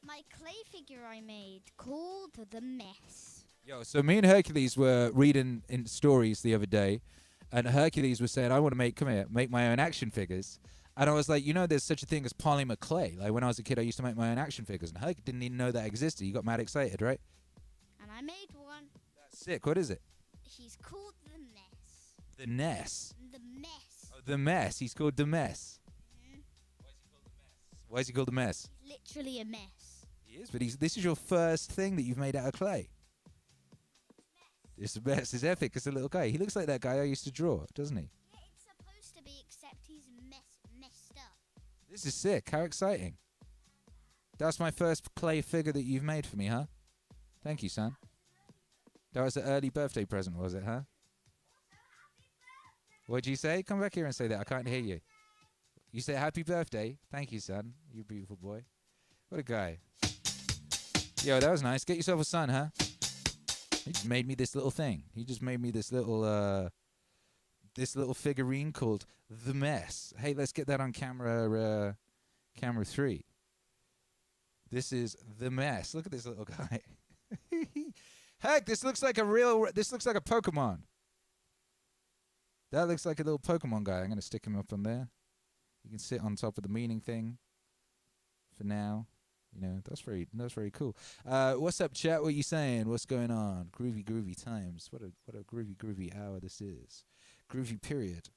My clay figure I made called The Mess. Yo, so me and Hercules were reading in stories the other day, and Hercules was saying, I want to make my own action figures. And I was like, you know, there's such a thing as polymer clay. Like when I was a kid, I used to make my own action figures, and Herc didn't even know that existed. You got mad excited, right? And I made one. That's sick. What is it? He's called The Mess. The Ness. The Mess. Oh, The Mess. He's called The Mess. Why is he called a mess? Literally a mess. He is, but this is your first thing that you've made out of clay. It's the best. It's epic. It's a little guy. He looks like that guy I used to draw, doesn't he? Yeah, it's supposed to be, except he's messed up. This is sick. How exciting. That's my first clay figure that you've made for me, huh? Thank you, son. That was an early birthday present, was it, huh? What'd you say? Come back here and say that. I can't hear you. You say happy birthday. Thank you, son. You beautiful boy. What a guy. Yo, that was nice. Get yourself a son, huh? He just made me this little thing. He just made me this little figurine called The Mess. Hey, let's get that on camera 3. This is The Mess. Look at this little guy. Heck, this looks like a Pokemon. That looks like a little Pokemon guy. I'm going to stick him up on there. You can sit on top of the meaning thing for now. You know, that's very cool. What's up, chat? What are you saying? What's going on? Groovy times. What a groovy hour this is. Groovy period.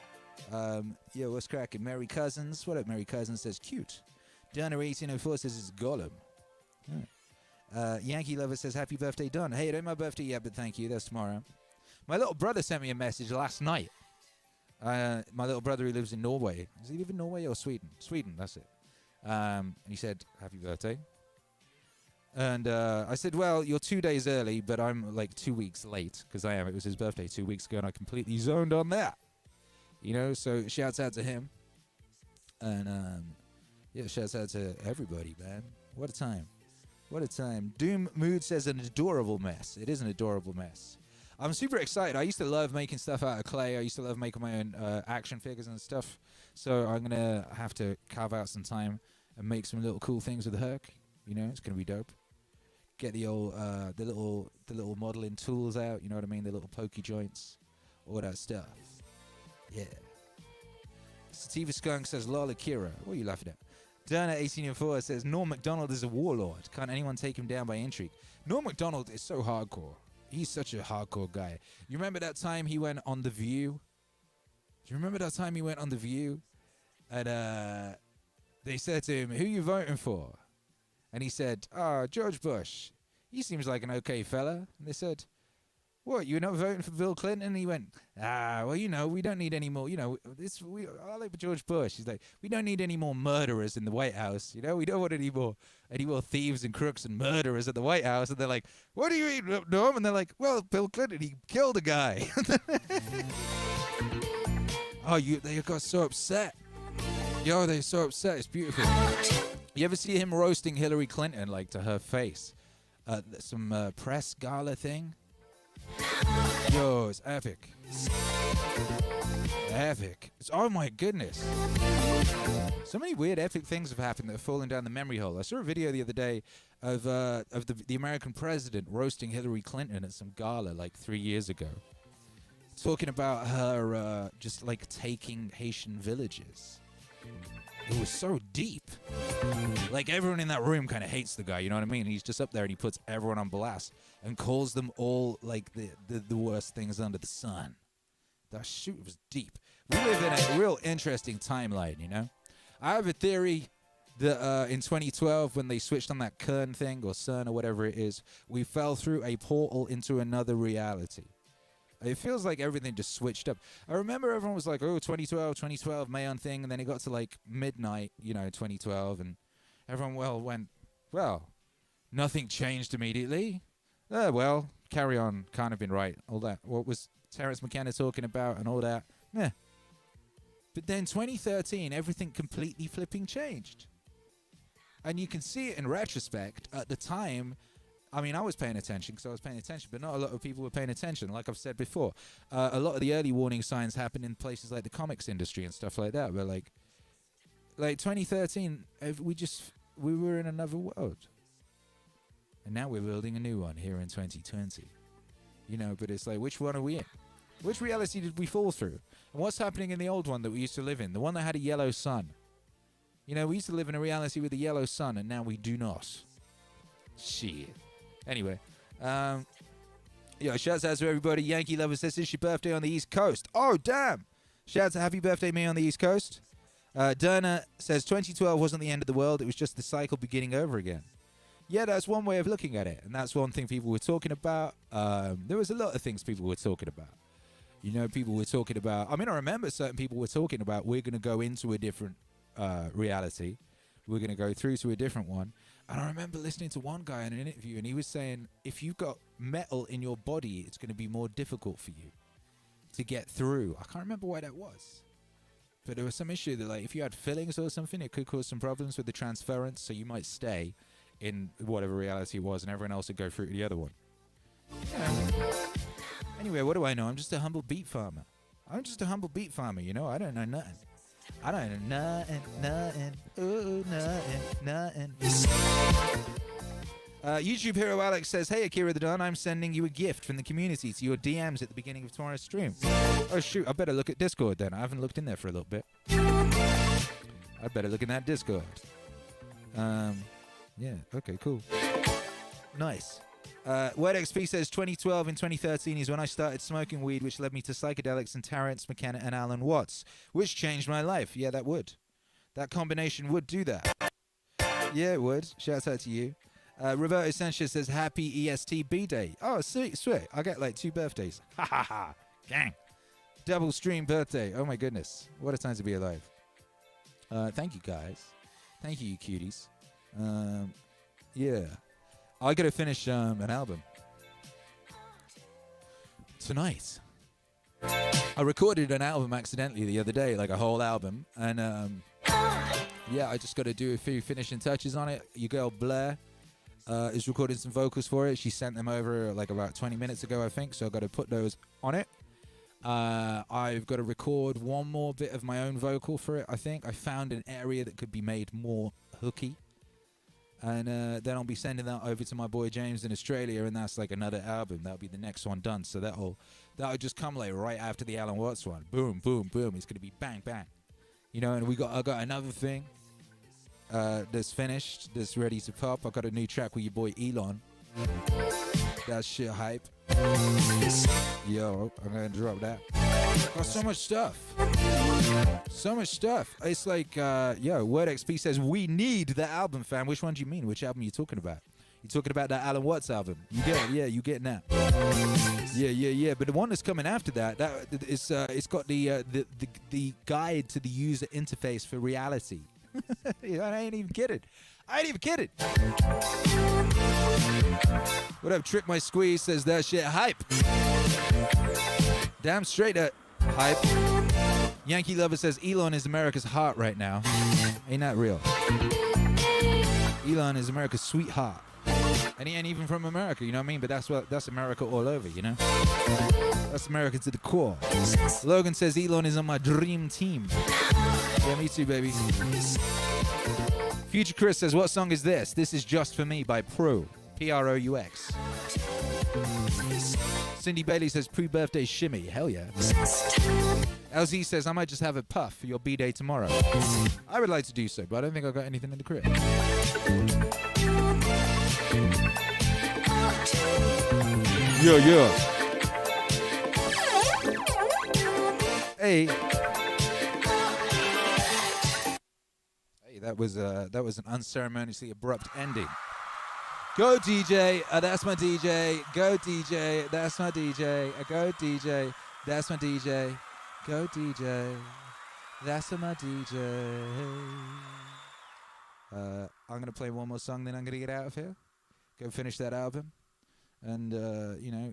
Yo, what's cracking? Mary Cousins. What up, Mary Cousins? Says cute. Donner 1804 says it's Gollum. Right. Yankee Lover says happy birthday, Don. Hey, it ain't my birthday yet, but thank you. That's tomorrow. My little brother sent me a message last night. My little brother who lives in Norway. Does he live in Norway or Sweden? Sweden, that's it. And he said, happy birthday. And I said, well, you're 2 days early, but I'm like 2 weeks late, because I am. It was his birthday 2 weeks ago, and I completely zoned on that. You know, so shouts out to him. And, yeah, shouts out to everybody, man. What a time. What a time. Doom Mood says an adorable mess. It is an adorable mess. I'm super excited. I used to love making stuff out of clay. I used to love making my own action figures and stuff. So I'm going to have to carve out some time and make some little cool things with Herc. You know, it's going to be dope. Get the old, the little modeling tools out. You know what I mean? The little pokey joints. All that stuff. Yeah. Sativa Skunk says, lol, Akira. What are you laughing at? Dana 1804 says, Norm MacDonald is a warlord. Can't anyone take him down by intrigue? Norm MacDonald is so hardcore. He's such a hardcore guy. You remember that time he went on The View? Do you remember that time he went on The View? And they said to him, who you voting for? And he said, George Bush. He seems like an okay fella. And they said, what, you're not voting for Bill Clinton? And he went, well, you know, we don't need any more, you know, I like George Bush. He's like, we don't need any more murderers in the White House. You know, we don't want any more thieves and crooks and murderers at the White House. And they're like, what do you mean, Norm? And they're like, well, Bill Clinton, he killed a guy. They got so upset. Yo, they're so upset. It's beautiful. You ever see him roasting Hillary Clinton, like, to her face? Some press gala thing? Yo, it's epic. Epic. Oh my goodness. So many weird epic things have happened that have fallen down the memory hole. I saw a video the other day of the American president roasting Hillary Clinton at some gala like 3 years ago. Talking about her just like taking Haitian villages. It was so deep. Like everyone in that room kind of hates the guy, you know what I mean? He's just up there and he puts everyone on blast and calls them all like the worst things under the sun. That shoot was deep. We live in a real interesting timeline, you know? I have a theory that in 2012 when they switched on that Kern thing or CERN or whatever it is, we fell through a portal into another reality. It feels like everything just switched up. I remember everyone was like, oh, 2012, Mayon thing. And then it got to like midnight, you know, 2012. And everyone, went, nothing changed immediately. Well, carry on. Can't have been right. All that. What was Terrence McKenna talking about and all that? Yeah. But then 2013, everything completely flipping changed. And you can see it in retrospect. At the time, I mean, I was paying attention because I was paying attention, but not a lot of people were paying attention. Like I've said before, a lot of the early warning signs happened in places like the comics industry and stuff like that. But like 2013, we were in another world. And now we're building a new one here in 2020. You know, but it's like, which one are we in? Which reality did we fall through? And what's happening in the old one that we used to live in? The one that had a yellow sun. You know, we used to live in a reality with a yellow sun, and now we do not. Shit. Anyway, shouts out to everybody. Yankee Lover says it's your birthday on the East Coast. Oh, damn. Shouts out happy birthday me on the East Coast. Derna says 2012 wasn't the end of the world. It was just the cycle beginning over again. Yeah, that's one way of looking at it. And that's one thing people were talking about. There was a lot of things people were talking about. You know, people were talking about... I mean, I remember certain people were talking about we're going to go into a different reality. We're going to go through to a different one. And I remember listening to one guy in an interview, and he was saying, if you've got metal in your body, it's going to be more difficult for you to get through. I can't remember why that was. But there was some issue that, like, if you had fillings or something, it could cause some problems with the transference, so you might stay in whatever reality it was, and everyone else would go through to the other one. Yeah. Anyway, what do I know? I'm just a humble beat farmer. You know? I don't know nothing. Ooh, nothing. YouTube Hero Alex says, hey, Akira the Don, I'm sending you a gift from the community to your DMs at the beginning of tomorrow's stream. Oh, shoot, I better look at Discord then. I haven't looked in there for a little bit. I better look in that Discord. Yeah, okay, cool. Nice. WordXP says 2012 and 2013 is when I started smoking weed, which led me to psychedelics and Terrence McKenna and Alan Watts, which changed my life. Yeah, that would. That combination would do that. Yeah, it would. Shouts out to you. Roberto Sanchez says, happy EST B-Day. Oh, sweet. I get like 2 birthdays. Ha ha ha. Gang. Double stream birthday. Oh my goodness. What a time to be alive. Thank you, guys. Thank you, cuties. Yeah. I gotta finish an album tonight. I recorded an album accidentally the other day, like a whole album, and yeah, I just gotta do a few finishing touches on it. Your girl Blair is recording some vocals for it. She sent them over like about 20 minutes ago, I think, so I gotta put those on it. I've got to record one more bit of my own vocal for it, I think. I found an area that could be made more hooky. And then I'll be sending that over to my boy James in Australia, and that's like another album. That'll be the next one done. So that'll just come like right after the Alan Watts one. Boom, boom, boom. It's gonna be bang, bang. You know, and I got another thing that's finished, that's ready to pop. I got a new track with your boy Elon. That shit hype. Yo, I'm gonna drop that. Got so much stuff. It's like, WordXP says, we need the album, fam. Which one do you mean? Which album are you talking about? You talking about that Alan Watts album? You get it? Yeah, you getting that? Yeah. But the one that's coming after that is it's got the guide to the user interface for reality. I ain't even kidding. What up, Trick My Squeeze says that shit hype. Damn straight that hype. Yankee Lover says Elon is America's heart right now. Ain't that real? Elon is America's sweetheart. And he ain't even from America, you know what I mean? But that's America all over, you know? That's America to the core. Logan says Elon is on my dream team. Yeah, me too, baby. Future Chris says, what song is this? This is Just For Me by Pro. P-R-O-U-X. Cindy Bailey says, pre-birthday shimmy. Hell yeah. LZ says, I might just have a puff for your B-Day tomorrow. I would like to do so, but I don't think I've got anything in the crib. Yeah. Hey, that was an unceremoniously abrupt ending. Go DJ, that's my DJ. Go DJ, that's my DJ. Go DJ, that's my DJ. Go DJ, that's my DJ. I'm gonna play one more song, then I'm gonna get out of here. Go finish that album, and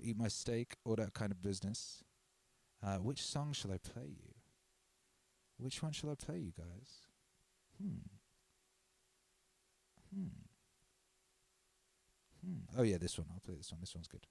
eat my steak, all that kind of business. Which song shall I play you? Which one shall I play you guys? Oh yeah, this one. I'll play this one. This one's good.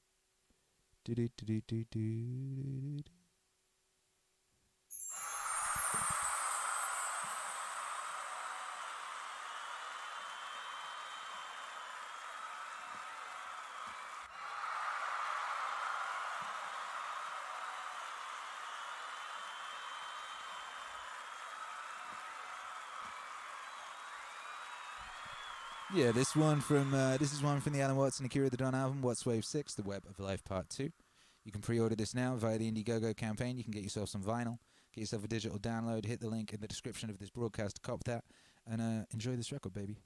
Yeah, this is one from the Alan Watts and Akira the Don album, What's Wave 6, The Web of Life Part 2. You can pre-order this now via the Indiegogo campaign. You can get yourself some vinyl, Get yourself a digital download. Hit the link in the description of this broadcast to cop that. And enjoy this record, baby.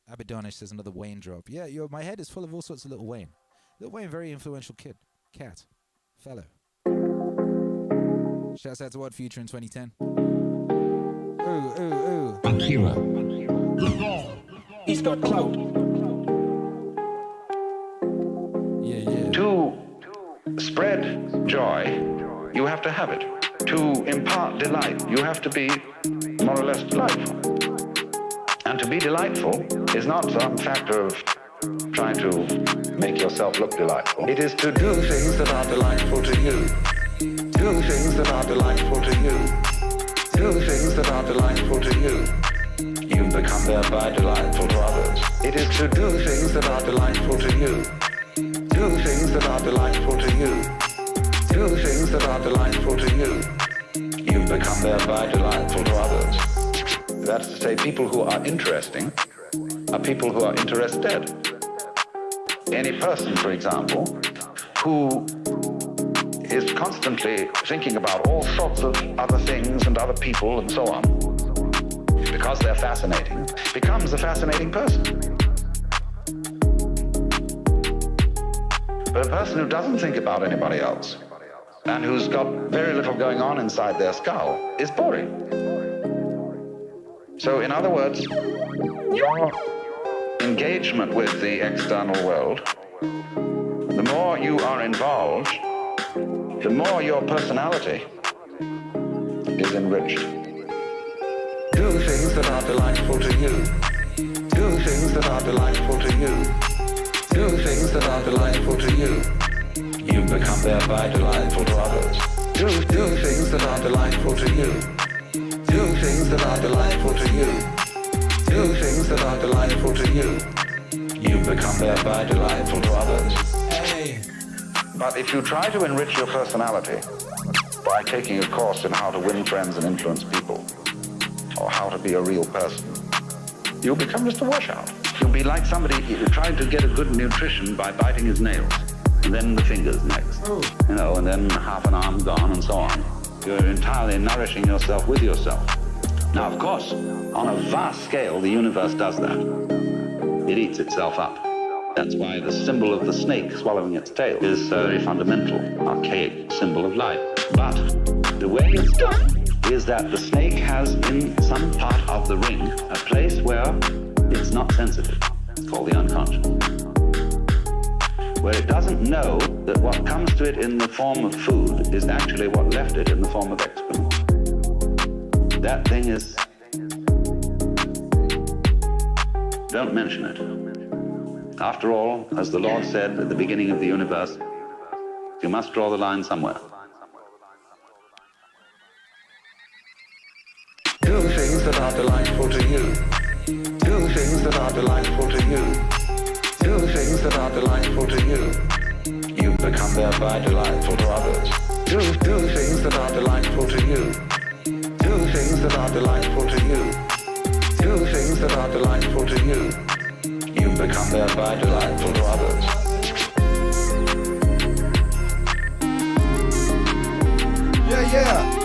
Abidonish says another Wayne drop. Yeah, my head is full of all sorts of Little Wayne. Little Wayne, very influential kid. Cat. Fellow. Shouts out to What Future in 2010. Ooh. Akira. He's got clout. Yeah. To spread joy, you have to have it. To impart delight, you have to be more or less delightful. And to be delightful is not some factor of trying to make yourself look delightful. It is to do things that are delightful to you. Do things that are delightful to you. Do things that are delightful to you. You become thereby delightful to others. It is to do things that are delightful to you. Do things that are delightful to you. Do things that are delightful to you. You become thereby delightful to others. That's to say, people who are interesting are people who are interested. Any person, for example, who is constantly thinking about all sorts of other things and other people and so on, because they're fascinating, becomes a fascinating person. But a person who doesn't think about anybody else and who's got very little going on inside their skull is boring. So in other words, your engagement with the external world, the more you are involved, the more your personality is enriched. Do things that are delightful to you. Do things that are delightful to you. Do things that are delightful to you. You become thereby delightful to others. Do things that are delightful to you. Do things that are delightful to you. Do things that are delightful to you. You become thereby delightful to others. Hey. But if you try to enrich your personality by taking a course in how to win friends and influence people, or how to be a real person, you'll become just a washout. You'll be like somebody trying to get a good nutrition by biting his nails, and then the fingers next, and then half an arm gone and so on. You're entirely nourishing yourself with yourself. Now, of course, on a vast scale, the universe does that. It eats itself up. That's why the symbol of the snake swallowing its tail is a very fundamental, archaic symbol of life. But the way it's done is that the snake has in some part of the ring a place where it's not sensitive, called the unconscious, where it doesn't know that what comes to it in the form of food is actually what left it in the form of excrement. That thing is... Don't mention it. After all, as the Lord said at the beginning of the universe, you must draw the line somewhere. Do things that are delightful to you. Do things that are delightful to you. Do things that are delightful to you. You become thereby delightful to others. Do things that are delightful to you. Do things that are delightful to you. Do things that are delightful to you. You become thereby delightful to others. Yeah.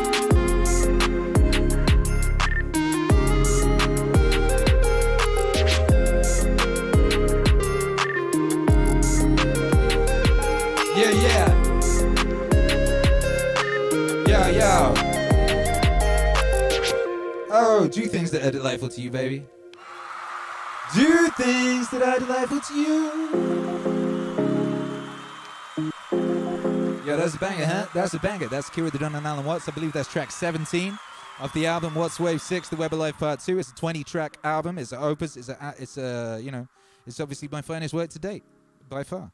Yo. Oh, do things that are delightful to you, baby. Do things that are delightful to you. Yo, that's a banger, huh? That's a banger. That's Akira the Don and Alan Watts. I believe that's track 17 of the album What's Wave 6, The Web of Life Part 2. It's a 20-track album. It's an opus. It's obviously my finest work to date, by far.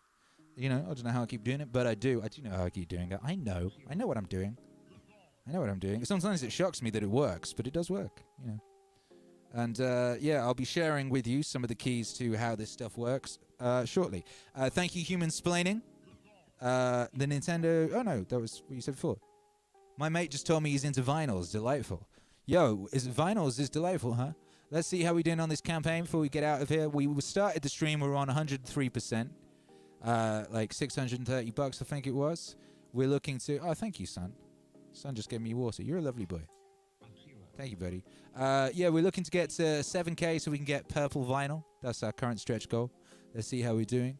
I don't know how I keep doing it, but I do. I do know how I keep doing it. I know what I'm doing. Sometimes it shocks me that it works, but it does work, And I'll be sharing with you some of the keys to how this stuff works shortly. Thank you, Human Splaining. The Nintendo... Oh, no, that was what you said before. My mate just told me he's into vinyls. Delightful. Yo, vinyls is delightful, huh? Let's see how we're doing on this campaign before we get out of here. We started the stream. We're on 103%. Like $630, I think it was. We're looking to... Oh, thank you, son. Son just gave me water. You're a lovely boy. Thank you, buddy. Yeah, we're looking to get to 7K so we can get purple vinyl. That's our current stretch goal. Let's see how we're doing.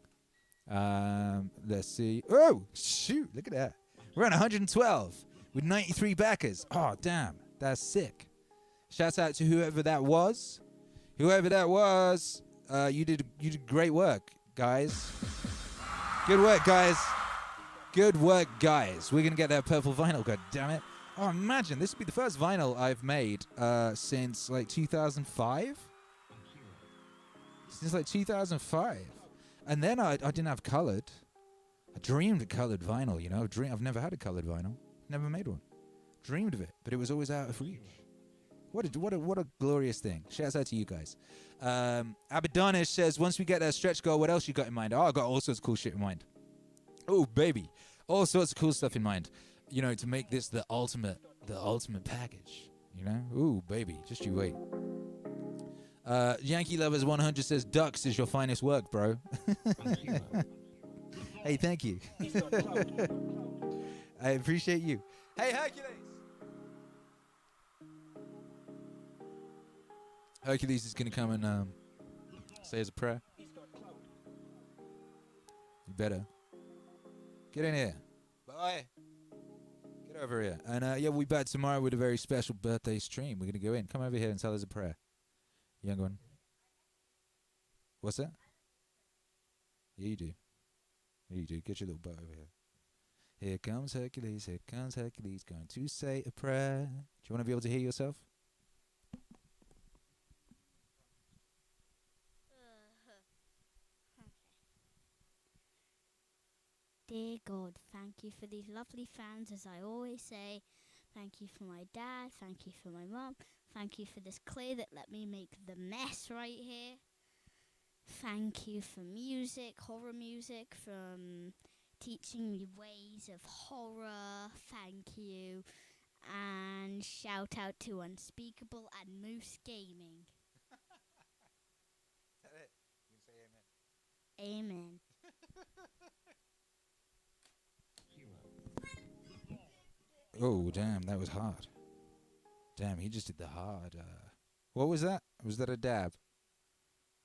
Let's see. Oh, shoot. Look at that. We're on 112 with 93 backers. Oh, damn. That's sick. Shouts out to whoever that was. Whoever that was, you did great work, guys. Good work, guys. Good work, guys. We're going to get that purple vinyl, god damn it. Oh, imagine. This would be the first vinyl I've made since, like, 2005? Since, like, 2005. And then I didn't have colored. I dreamed of colored vinyl, you know. I've never had a colored vinyl. Never made one. Dreamed of it, but it was always out of reach. What a glorious thing. Shouts out to you guys. Abaddonish says, once we get that stretch goal, what else you got in mind? Oh, I got all sorts of cool shit in mind. Oh, baby. All sorts of cool stuff in mind. You know, to make this the ultimate package. You know? Ooh, baby. Just you wait. Yankee Lovers 100 says, Ducks is your finest work, bro. Hey, thank you. I appreciate you. Hey, Hercules. Hercules is going to come and say his prayer. You better. Get in here. Bye. Get over here. And yeah, we'll be back tomorrow with a very special birthday stream. We're going to go in. Come over here and tell us a prayer. Young one. What's that? Yeah, you do. Yeah, you do. Get your little butt over here. Here comes Hercules. Here comes Hercules. Going to say a prayer. Do you want to be able to hear yourself? Dear God, thank you for these lovely fans, as I always say. Thank you for my dad. Thank you for my mum. Thank you for this clay that let me make the mess right here. Thank you for music, horror music, from teaching me ways of horror. Thank you. And shout out to Unspeakable and Moose Gaming. Is that it? You can say amen. Amen. Oh, damn, that was hard. Damn, he just did the hard. What was that? Was that a dab?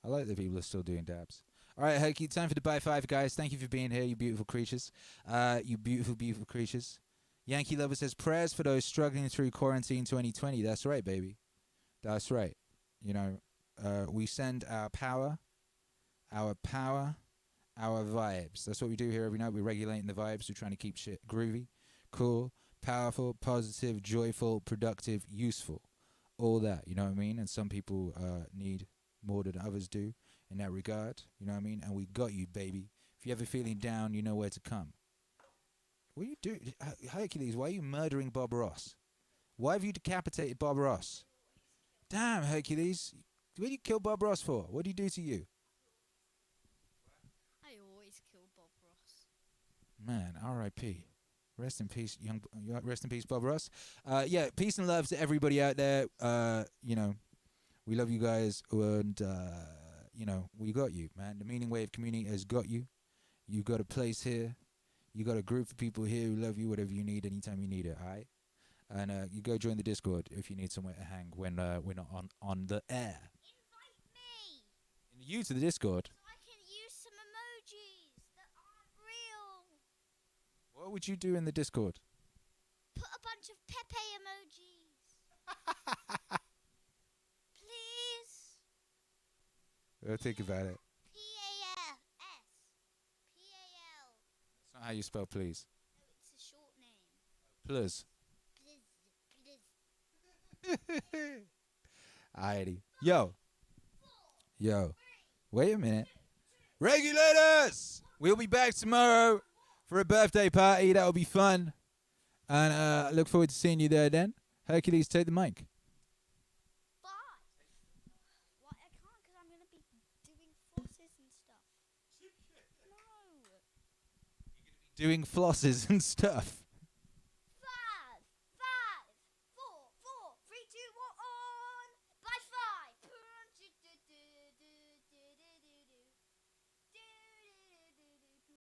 I like that people are still doing dabs. All right, Herky, time for the bye five, guys. Thank you for being here, you beautiful creatures. You beautiful, beautiful creatures. Yankee Lover says, prayers for those struggling through quarantine 2020. That's right, baby. That's right. You know, we send our power, our vibes. That's what we do here every night. We're regulating the vibes. We're trying to keep shit groovy, cool, powerful, positive, joyful, productive, useful. All that, you know what I mean? And some people need more than others do in that regard, you know what I mean? And we got you, baby. If you're ever feeling down, you know where to come. What are you doing? Hercules, why are you murdering Bob Ross? Why have you decapitated Bob Ross? Damn, Hercules. What did you kill Bob Ross for? What did he do to you? I always kill Bob Ross. Man, R.I.P. Rest in peace, rest in peace, Bob Ross. Yeah, peace and love to everybody out there. You know, we love you guys, and you know, we got you, man. The Meaning Wave community has got you. You got a place here. You got a group of people here who love you, whatever you need, anytime you need it, all right? And you go join the Discord if you need somewhere to hang when we're not on the air. Invite me! You to the Discord? So I can use some emojis that aren't real. What would you do in the Discord? Put a bunch of Pepe emojis. Please? I'll think about it. P-A-L-S. P-A-L. That's not how you spell please. No, it's a short name. Plus. Please. Alrighty. Yo. Wait a minute. Regulators! We'll be back tomorrow for a birthday party. That'll be fun. And I look forward to seeing you there then. Hercules, take the mic. Bye. Well, I can't because I'm going to be doing flosses and stuff. No. Doing flosses and stuff.